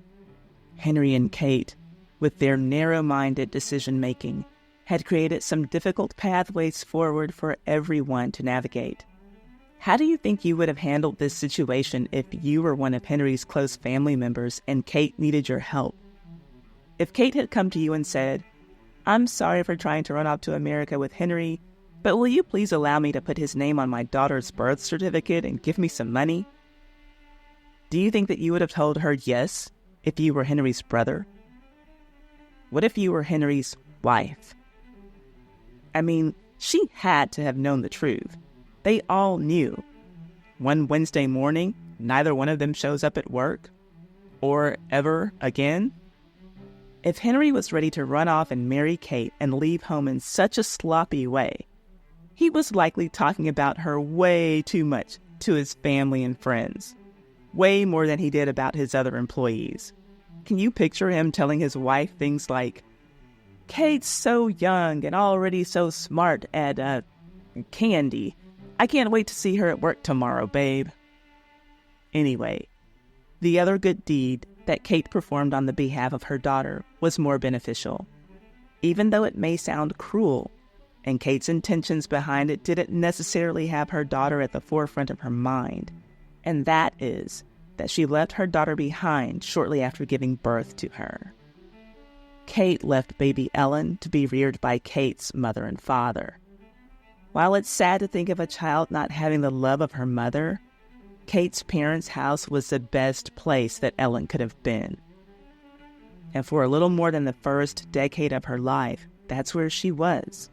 Henry and Kate, with their narrow-minded decision-making, had created some difficult pathways forward for everyone to navigate. How do you think you would have handled this situation if you were one of Henry's close family members and Kate needed your help? If Kate had come to you and said, "I'm sorry for trying to run off to America with Henry, but will you please allow me to put his name on my daughter's birth certificate and give me some money?" Do you think that you would have told her yes if you were Henry's brother? What if you were Henry's wife? I mean, she had to have known the truth. They all knew. One Wednesday morning, neither one of them shows up at work. Or ever again. If Henry was ready to run off and marry Kate and leave home in such a sloppy way, he was likely talking about her way too much to his family and friends. Way more than he did about his other employees. Can you picture him telling his wife things like, "Kate's so young and already so smart at, candy. I can't wait to see her at work tomorrow, babe." Anyway, the other good deed that Kate performed on the behalf of her daughter was more beneficial. Even though it may sound cruel, and Kate's intentions behind it didn't necessarily have her daughter at the forefront of her mind, and that is that she left her daughter behind shortly after giving birth to her. Kate left baby Ellen to be reared by Kate's mother and father. While it's sad to think of a child not having the love of her mother, Kate's parents' house was the best place that Ellen could have been. And for a little more than the first decade of her life, that's where she was.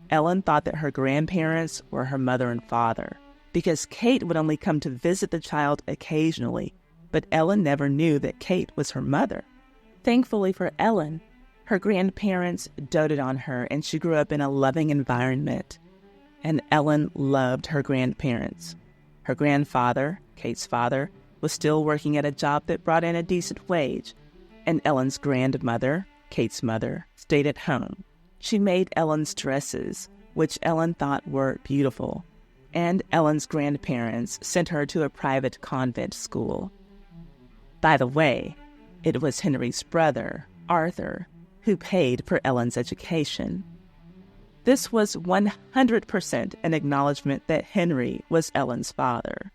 Ellen thought that her grandparents were her mother and father, because Kate would only come to visit the child occasionally, but Ellen never knew that Kate was her mother. Thankfully for Ellen, her grandparents doted on her and she grew up in a loving environment. And Ellen loved her grandparents. Her grandfather, Kate's father, was still working at a job that brought in a decent wage, and Ellen's grandmother, Kate's mother, stayed at home. She made Ellen's dresses, which Ellen thought were beautiful, and Ellen's grandparents sent her to a private convent school. By the way, it was Henry's brother, Arthur, who paid for Ellen's education. This was 100% an acknowledgement that Henry was Ellen's father.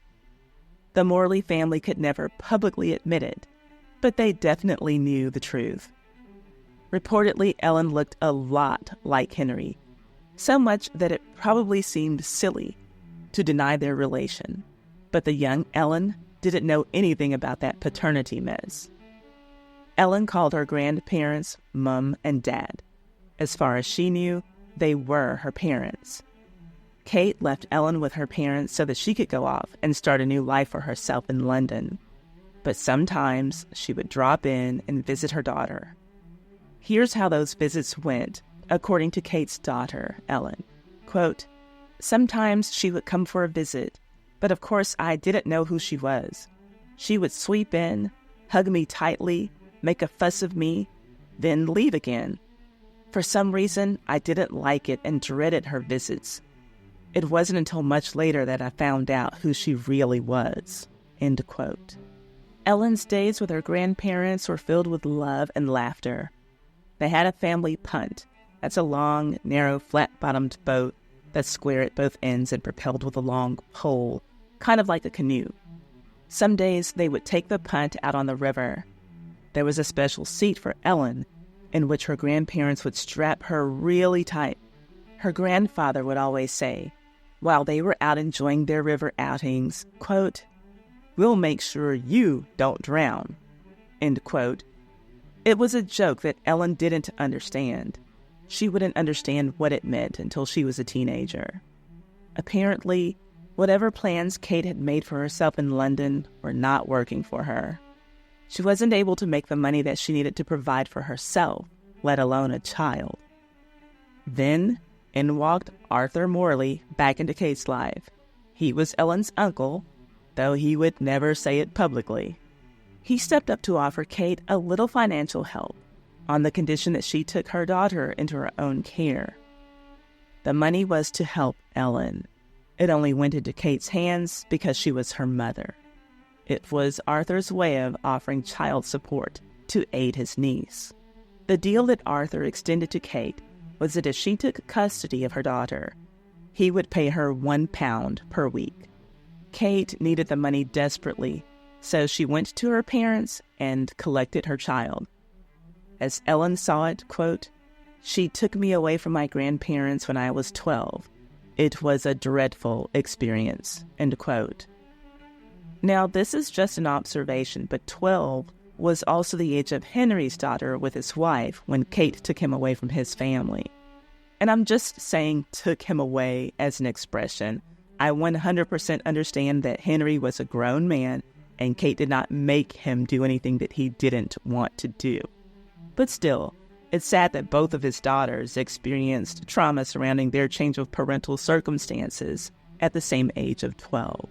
The Morley family could never publicly admit it, but they definitely knew the truth. Reportedly, Ellen looked a lot like Henry, so much that it probably seemed silly to deny their relation. But the young Ellen didn't know anything about that paternity mess. Ellen called her grandparents Mum and Dad. As far as she knew, they were her parents. Kate left Ellen with her parents so that she could go off and start a new life for herself in London. But sometimes she would drop in and visit her daughter. Here's how those visits went, according to Kate's daughter, Ellen. Quote, "Sometimes she would come for a visit, but of course I didn't know who she was. She would sweep in, hug me tightly, make a fuss of me, then leave again. For some reason, I didn't like it and dreaded her visits. It wasn't until much later that I found out who she really was." End quote. Ellen's days with her grandparents were filled with love and laughter. They had a family punt. That's a long, narrow, flat-bottomed boat that's square at both ends and propelled with a long pole, kind of like a canoe. Some days they would take the punt out on the river. There was a special seat for Ellen, in which her grandparents would strap her really tight. Her grandfather would always say, while they were out enjoying their river outings, quote, "We'll make sure you don't drown," end quote. It was a joke that Ellen didn't understand. She wouldn't understand what it meant until she was a teenager. Apparently, whatever plans Kate had made for herself in London were not working for her. She wasn't able to make the money that she needed to provide for herself, let alone a child. Then, in walked Arthur Morley back into Kate's life. He was Ellen's uncle, though he would never say it publicly. He stepped up to offer Kate a little financial help, on the condition that she took her daughter into her own care. The money was to help Ellen. It only went into Kate's hands because she was her mother. It was Arthur's way of offering child support to aid his niece. The deal that Arthur extended to Kate was that if she took custody of her daughter, he would pay her £1 per week. Kate needed the money desperately, so she went to her parents and collected her child. As Ellen saw it, quote, "She took me away from my grandparents when I was 12. It was a dreadful experience," end quote. Now, this is just an observation, but 12 was also the age of Henry's daughter with his wife when Kate took him away from his family. And I'm just saying took him away as an expression. I 100% understand that Henry was a grown man and Kate did not make him do anything that he didn't want to do. But still, it's sad that both of his daughters experienced trauma surrounding their change of parental circumstances at the same age of 12.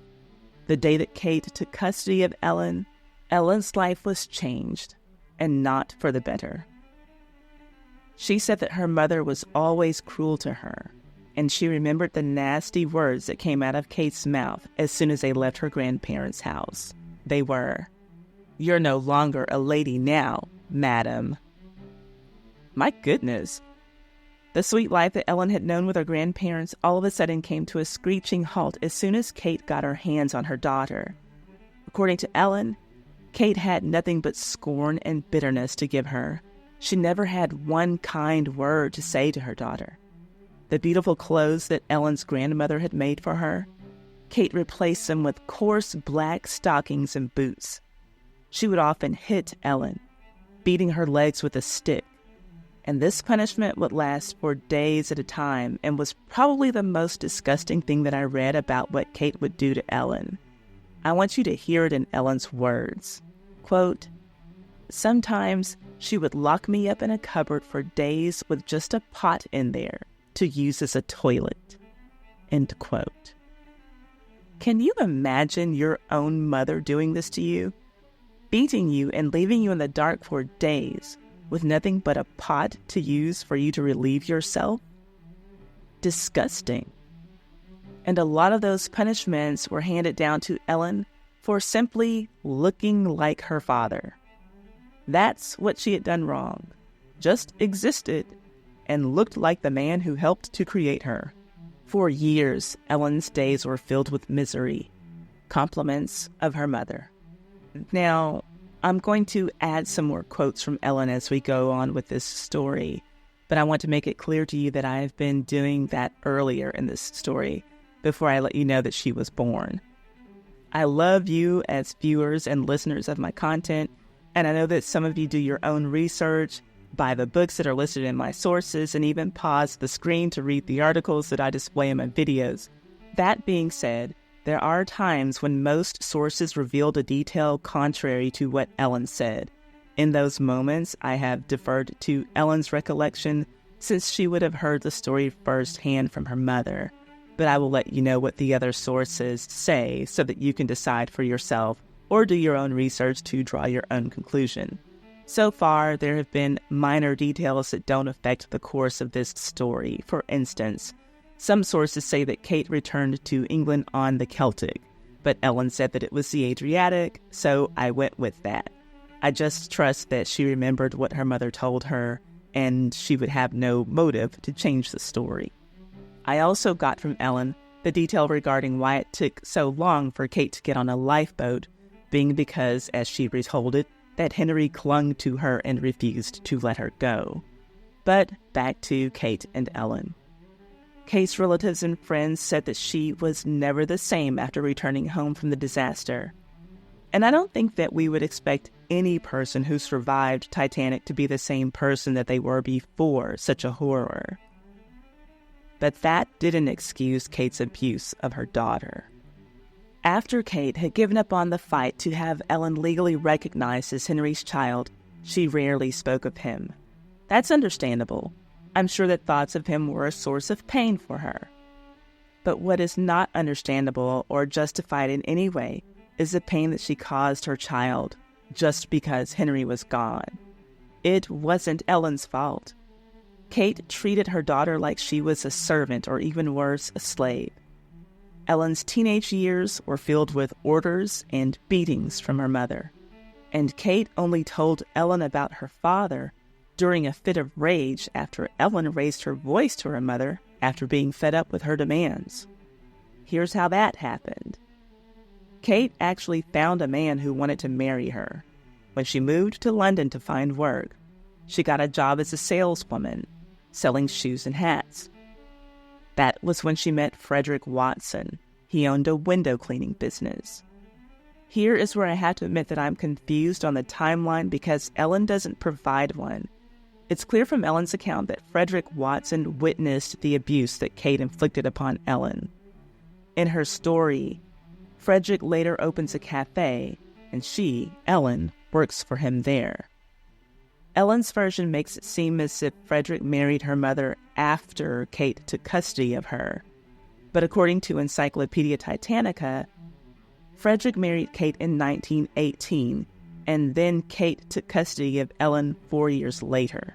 The day that Kate took custody of Ellen, Ellen's life was changed, and not for the better. She said that her mother was always cruel to her, and she remembered the nasty words that came out of Kate's mouth as soon as they left her grandparents' house. They were, "You're no longer a lady now, madam." My goodness. The sweet life that Ellen had known with her grandparents all of a sudden came to a screeching halt as soon as Kate got her hands on her daughter. According to Ellen, Kate had nothing but scorn and bitterness to give her. She never had one kind word to say to her daughter. The beautiful clothes that Ellen's grandmother had made for her, Kate replaced them with coarse black stockings and boots. She would often hit Ellen, beating her legs with a stick. And this punishment would last for days at a time and was probably the most disgusting thing that I read about what Kate would do to Ellen. I want you to hear it in Ellen's words. Quote, "Sometimes she would lock me up in a cupboard for days with just a pot in there to use as a toilet." End quote. Can you imagine your own mother doing this to you? Beating you and leaving you in the dark for days with nothing but a pot to use for you to relieve yourself? Disgusting. And a lot of those punishments were handed down to Ellen for simply looking like her father. That's what she had done wrong. Just existed and looked like the man who helped to create her. For years, Ellen's days were filled with misery, compliments of her mother. Now, I'm going to add some more quotes from Ellen as we go on with this story, but I want to make it clear to you that I have been doing that earlier in this story before I let you know that she was born. I love you as viewers and listeners of my content, and I know that some of you do your own research, buy the books that are listed in my sources, and even pause the screen to read the articles that I display in my videos. That being said, there are times when most sources revealed a detail contrary to what Ellen said. In those moments, I have deferred to Ellen's recollection since she would have heard the story firsthand from her mother. But I will let you know what the other sources say so that you can decide for yourself or do your own research to draw your own conclusion. So far, there have been minor details that don't affect the course of this story. For instance, some sources say that Kate returned to England on the Celtic, but Ellen said that it was the Adriatic, so I went with that. I just trust that she remembered what her mother told her, and she would have no motive to change the story. I also got from Ellen the detail regarding why it took so long for Kate to get on a lifeboat, being because, as she retold it, that Henry clung to her and refused to let her go. But back to Kate and Ellen. Kate's relatives and friends said that she was never the same after returning home from the disaster. And I don't think that we would expect any person who survived Titanic to be the same person that they were before such a horror. But that didn't excuse Kate's abuse of her daughter. After Kate had given up on the fight to have Ellen legally recognized as Henry's child, she rarely spoke of him. That's understandable. I'm sure that thoughts of him were a source of pain for her. But what is not understandable or justified in any way is the pain that she caused her child just because Henry was gone. It wasn't Ellen's fault. Kate treated her daughter like she was a servant or even worse, a slave. Ellen's teenage years were filled with orders and beatings from her mother. And Kate only told Ellen about her father during a fit of rage after Ellen raised her voice to her mother after being fed up with her demands. Here's how that happened. Kate actually found a man who wanted to marry her. When she moved to London to find work, she got a job as a saleswoman, selling shoes and hats. That was when she met Frederick Watson. He owned a window cleaning business. Here is where I have to admit that I'm confused on the timeline because Ellen doesn't provide one. It's clear from Ellen's account that Frederick Watson witnessed the abuse that Kate inflicted upon Ellen. In her story, Frederick later opens a cafe, and she, Ellen, works for him there. Ellen's version makes it seem as if Frederick married her mother after Kate took custody of her. But according to Encyclopedia Titanica, Frederick married Kate in 1918, and then Kate took custody of Ellen 4 years later.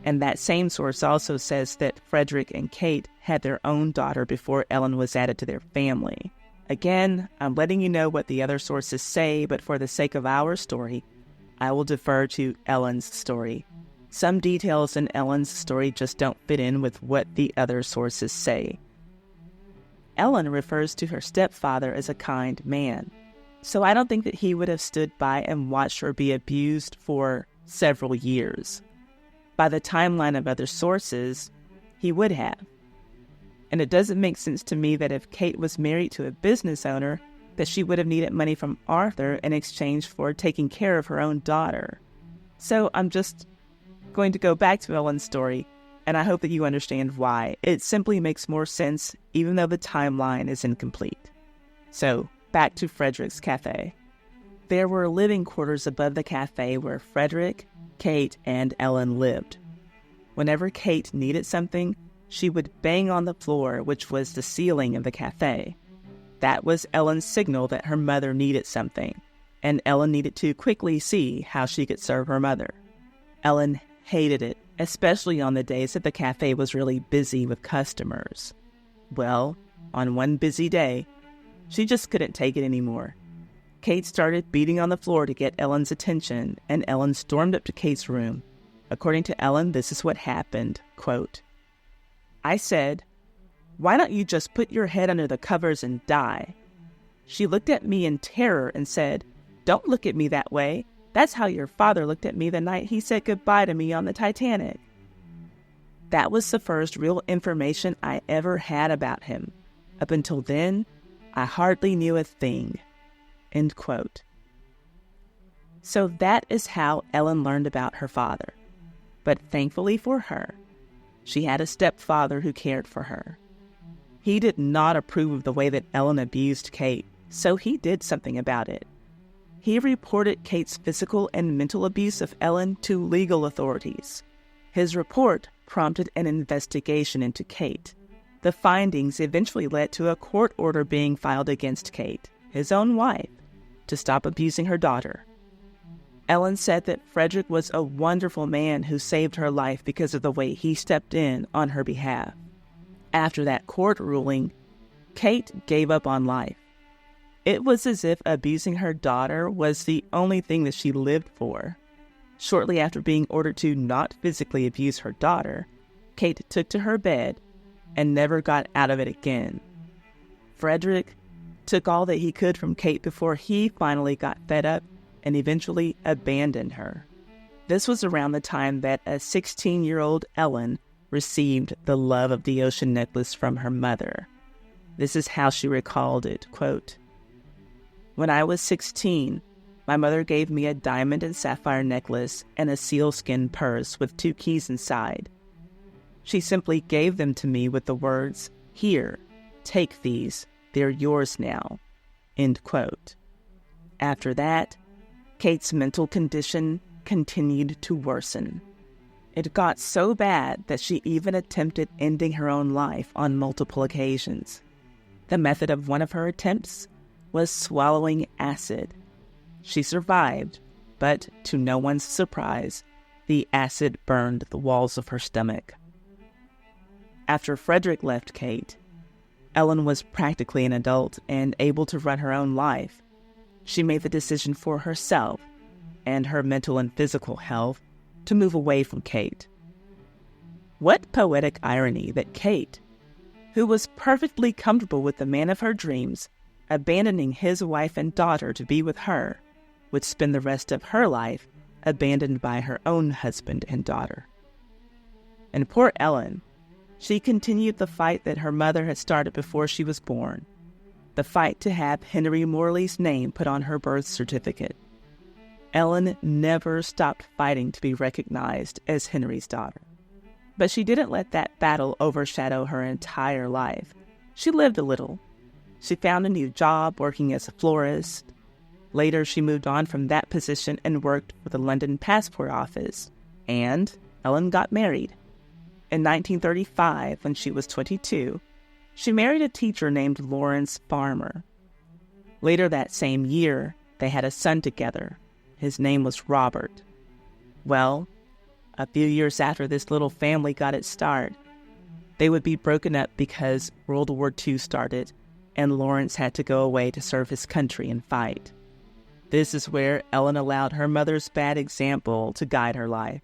And that same source also says that Frederick and Kate had their own daughter before Ellen was added to their family. Again, I'm letting you know what the other sources say, but for the sake of our story, I will defer to Ellen's story. Some details in Ellen's story just don't fit in with what the other sources say. Ellen refers to her stepfather as a kind man, so I don't think that he would have stood by and watched her be abused for several years. By the timeline of other sources, he would have. And it doesn't make sense to me that if Kate was married to a business owner, that she would have needed money from Arthur in exchange for taking care of her own daughter. So I'm just going to go back to Ellen's story, and I hope that you understand why. It simply makes more sense, even though the timeline is incomplete. So, back to Frederick's cafe. There were living quarters above the cafe where Frederick, Kate, and Ellen lived. Whenever Kate needed something, she would bang on the floor, which was the ceiling of the cafe. That was Ellen's signal that her mother needed something, and Ellen needed to quickly see how she could serve her mother. Ellen hated it, especially on the days that the cafe was really busy with customers. Well, on one busy day, she just couldn't take it anymore. Kate started beating on the floor to get Ellen's attention, and Ellen stormed up to Kate's room. According to Ellen, this is what happened, quote, "I said, 'Why don't you just put your head under the covers and die?' She looked at me in terror and said, 'Don't look at me that way. That's how your father looked at me the night he said goodbye to me on the Titanic.' That was the first real information I ever had about him. Up until then, I hardly knew a thing." End quote. So that is how Ellen learned about her father. But thankfully for her, she had a stepfather who cared for her. He did not approve of the way that Ellen abused Kate, so he did something about it. He reported Kate's physical and mental abuse of Ellen to legal authorities. His report prompted an investigation into Kate. The findings eventually led to a court order being filed against Kate, his own wife, to stop abusing her daughter. Ellen said that Frederick was a wonderful man who saved her life because of the way he stepped in on her behalf. After that court ruling, Kate gave up on life. It was as if abusing her daughter was the only thing that she lived for. Shortly after being ordered to not physically abuse her daughter, Kate took to her bed and never got out of it again. Frederick took all that he could from Kate before he finally got fed up and eventually abandoned her. This was around the time that a 16-year-old Ellen received the Love of the Ocean necklace from her mother. This is how she recalled it, quote, "When I was 16, my mother gave me a diamond and sapphire necklace and a sealskin purse with 2 keys inside. She simply gave them to me with the words, 'Here, take these, they're yours now.'" End quote. After that, Kate's mental condition continued to worsen. It got so bad that she even attempted ending her own life on multiple occasions. The method of one of her attempts was swallowing acid. She survived, but to no one's surprise, the acid burned the walls of her stomach. After Frederick left Kate, Ellen was practically an adult and able to run her own life. She made the decision for herself and her mental and physical health to move away from Kate. What poetic irony that Kate, who was perfectly comfortable with the man of her dreams, abandoning his wife and daughter to be with her, would spend the rest of her life abandoned by her own husband and daughter. And poor Ellen, she continued the fight that her mother had started before she was born. the fight to have Henry Morley's name put on her birth certificate. Ellen never stopped fighting to be recognized as Henry's daughter. But she didn't let that battle overshadow her entire life. She lived a little. She found a new job working as a florist. Later, she moved on from that position and worked for the London Passport Office. And Ellen got married. In 1935, when she was 22, she married a teacher named Lawrence Farmer. Later that same year, they had a son together. His name was Robert. Well, a few years after this little family got its start, they would be broken up because World War II started, and Lawrence had to go away to serve his country and fight. This is where Ellen allowed her mother's bad example to guide her life.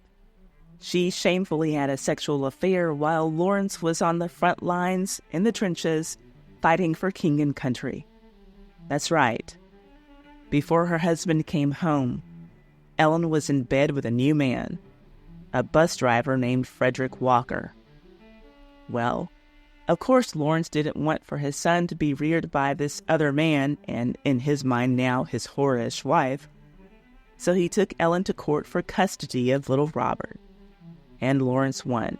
She shamefully had a sexual affair while Lawrence was on the front lines, in the trenches, fighting for king and country. That's right. Before her husband came home, Ellen was in bed with a new man, a bus driver named Frederick Walker. Well, of course Lawrence didn't want for his son to be reared by this other man, and in his mind now his whorish wife. So he took Ellen to court for custody of little Robert. And Lawrence won.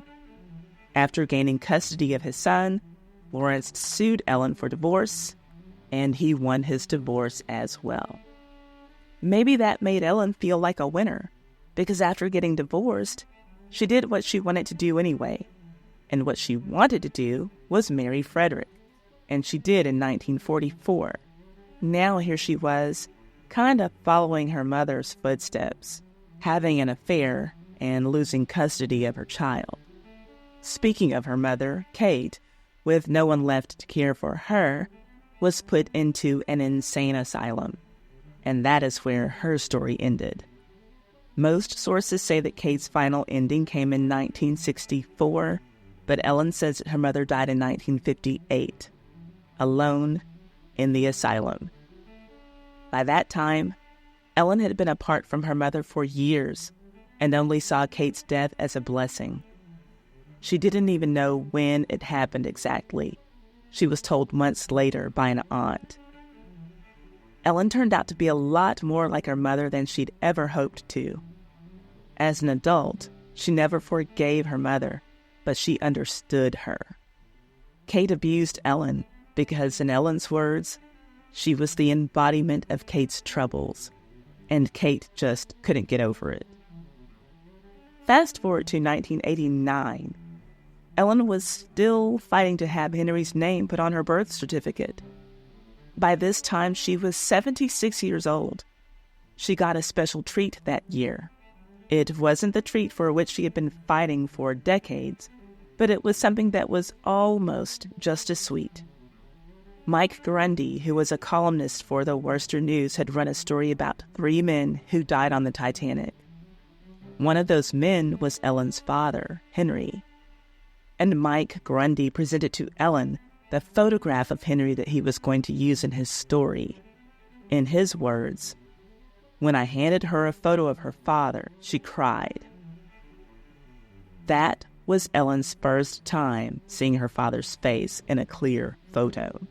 After gaining custody of his son, Lawrence sued Ellen for divorce, and he won his divorce as well. Maybe that made Ellen feel like a winner, because after getting divorced, she did what she wanted to do anyway. And what she wanted to do was marry Frederick, and she did in 1944. Now here she was, kind of following her mother's footsteps, having an affair and losing custody of her child. Speaking of her mother, Kate, with no one left to care for her, was put into an insane asylum, and that is where her story ended. Most sources say that Kate's final ending came in 1964, but Ellen says that her mother died in 1958, alone in the asylum. By that time, Ellen had been apart from her mother for years and only saw Kate's death as a blessing. She didn't even know when it happened exactly. She was told months later by an aunt. Ellen turned out to be a lot more like her mother than she'd ever hoped to. As an adult, she never forgave her mother, but she understood her. Kate abused Ellen because, in Ellen's words, she was the embodiment of Kate's troubles, and Kate just couldn't get over it. Fast forward to 1989. Ellen was still fighting to have Henry's name put on her birth certificate. By this time, she was 76 years old. She got a special treat that year. It wasn't the treat for which she had been fighting for decades, but it was something that was almost just as sweet. Mike Grundy, who was a columnist for the Worcester News, had run a story about 3 men who died on the Titanic. One of those men was Ellen's father, Henry. And Mike Grundy presented to Ellen the photograph of Henry that he was going to use in his story. In his words, "When I handed her a photo of her father, she cried." That was Ellen's first time seeing her father's face in a clear photo.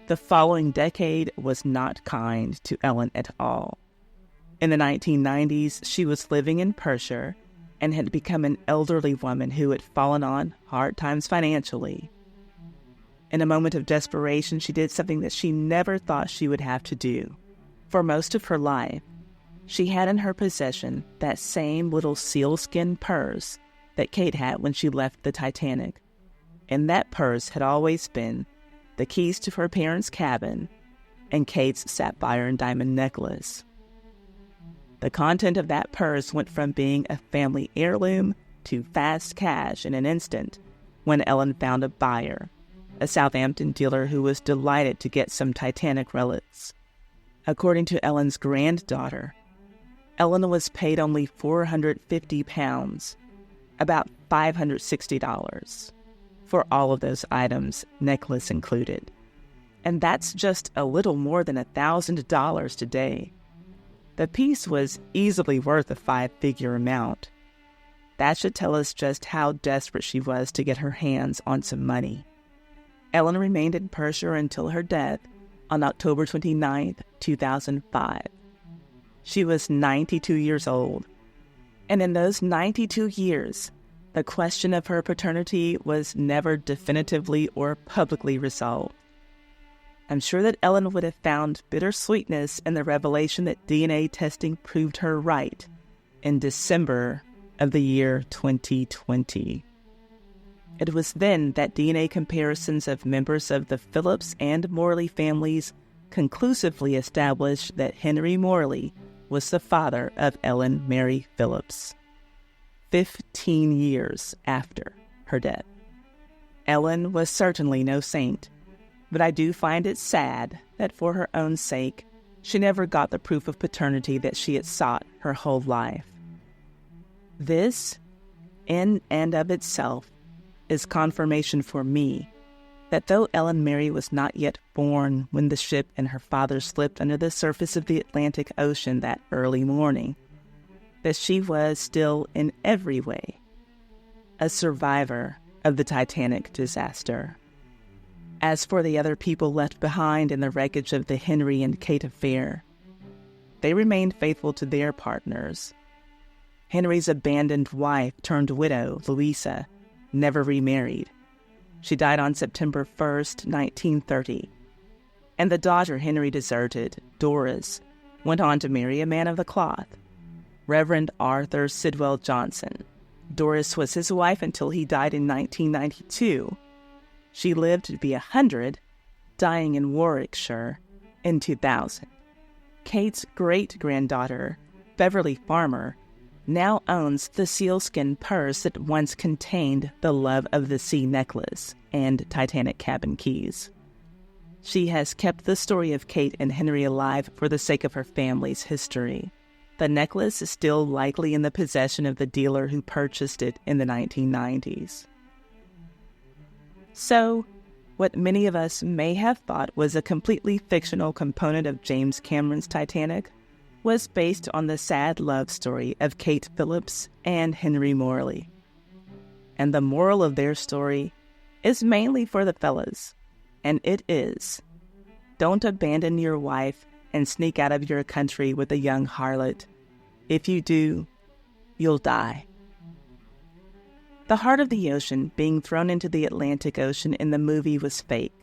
The following decade was not kind to Ellen at all. In the 1990s, she was living in Perthshire and had become an elderly woman who had fallen on hard times financially. In a moment of desperation, she did something that she never thought she would have to do. For most of her life, she had in her possession that same little sealskin purse that Kate had when she left the Titanic. In that purse had always been the keys to her parents' cabin and Kate's sapphire and diamond necklace. The content of that purse went from being a family heirloom to fast cash in an instant when Ellen found a buyer, a Southampton dealer who was delighted to get some Titanic relics. According to Ellen's granddaughter, Ellen was paid only £450, about $560, for all of those items, necklace included. And that's just a little more than $1,000 today. The piece was easily worth a 5-figure amount. That should tell us just how desperate she was to get her hands on some money. Ellen remained in Perthshire until her death, on October 29, 2005. She was 92 years old, and in those 92 years, the question of her paternity was never definitively or publicly resolved. I'm sure that Ellen would have found bittersweetness in the revelation that DNA testing proved her right in December of the year 2020. It was then that DNA comparisons of members of the Phillips and Morley families conclusively established that Henry Morley was the father of Ellen Mary Phillips, 15 years after her death. Ellen was certainly no saint, but I do find it sad that for her own sake, she never got the proof of paternity that she had sought her whole life. This, in and of itself, is confirmation for me that though Ellen Mary was not yet born when the ship and her father slipped under the surface of the Atlantic Ocean that early morning, that she was still in every way a survivor of the Titanic disaster. As for the other people left behind in the wreckage of the Henry and Kate affair, they remained faithful to their partners. Henry's abandoned wife turned widow, Louisa, never remarried. She died on September 1st, 1930. And the daughter Henry deserted, Doris, went on to marry a man of the cloth, Reverend Arthur Sidwell Johnson. Doris was his wife until he died in 1992. She lived to be 100, dying in Warwickshire in 2000. Kate's great-granddaughter, Beverly Farmer, now owns the sealskin purse that once contained the Love of the Sea necklace and Titanic cabin keys. She has kept the story of Kate and Henry alive for the sake of her family's history. The necklace is still likely in the possession of the dealer who purchased it in the 1990s. So, what many of us may have thought was a completely fictional component of James Cameron's Titanic was based on the sad love story of Kate Phillips and Henry Morley. And the moral of their story is mainly for the fellas, and it is, don't abandon your wife and sneak out of your country with a young harlot. If you do, you'll die. The heart of the ocean being thrown into the Atlantic Ocean in the movie was fake.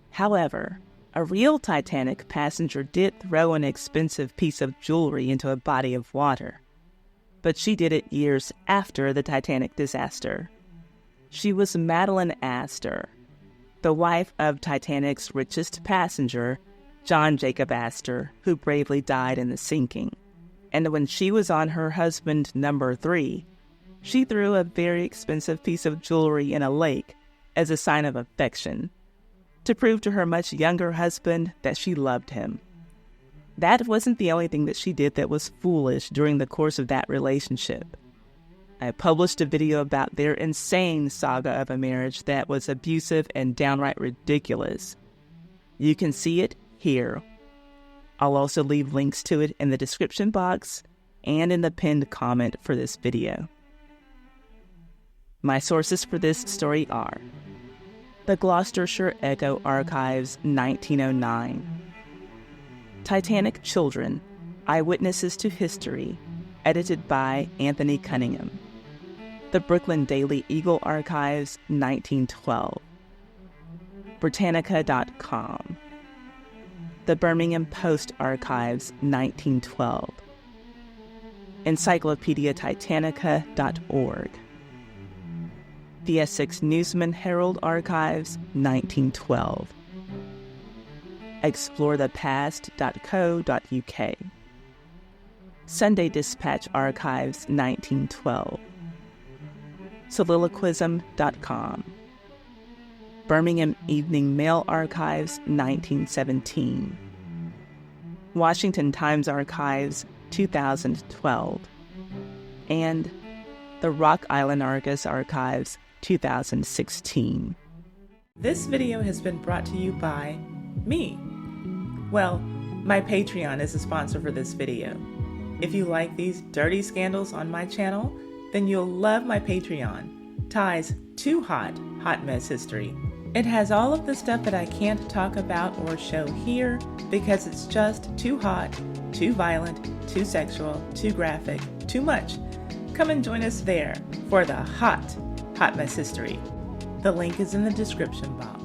However, a real Titanic passenger did throw an expensive piece of jewelry into a body of water, but she did it years after the Titanic disaster. She was Madeline Astor, the wife of Titanic's richest passenger, John Jacob Astor, who bravely died in the sinking. And when she was on her husband number 3, she threw a very expensive piece of jewelry in a lake as a sign of affection, to prove to her much younger husband that she loved him. That wasn't the only thing that she did that was foolish during the course of that relationship. I published a video about their insane saga of a marriage that was abusive and downright ridiculous. You can see it here. I'll also leave links to it in the description box and in the pinned comment for this video. My sources for this story are the Gloucestershire Echo Archives, 1909. Titanic Children, Eyewitnesses to History, edited by Anthony Cunningham. The Brooklyn Daily Eagle Archives, 1912. Britannica.com. The Birmingham Post Archives, 1912. EncyclopediaTitanica.org. The Essex Newsman Herald Archives, 1912. ExploreThePast.co.uk. Sunday Dispatch Archives, 1912. Soliloquism.com. Birmingham Evening Mail Archives, 1917. Washington Times Archives, 2012. And the Rock Island Argus Archives, 2016. This video has been brought to you by me. Well, my Patreon is a sponsor for this video. If you like these dirty scandals on my channel, then you'll love my Patreon, Ty's Too Hot Hot Mess History. It has all of the stuff that I can't talk about or show here because it's just too hot, too violent, too sexual, too graphic, too much. Come and join us there for the hot mess history. The link is in the description box.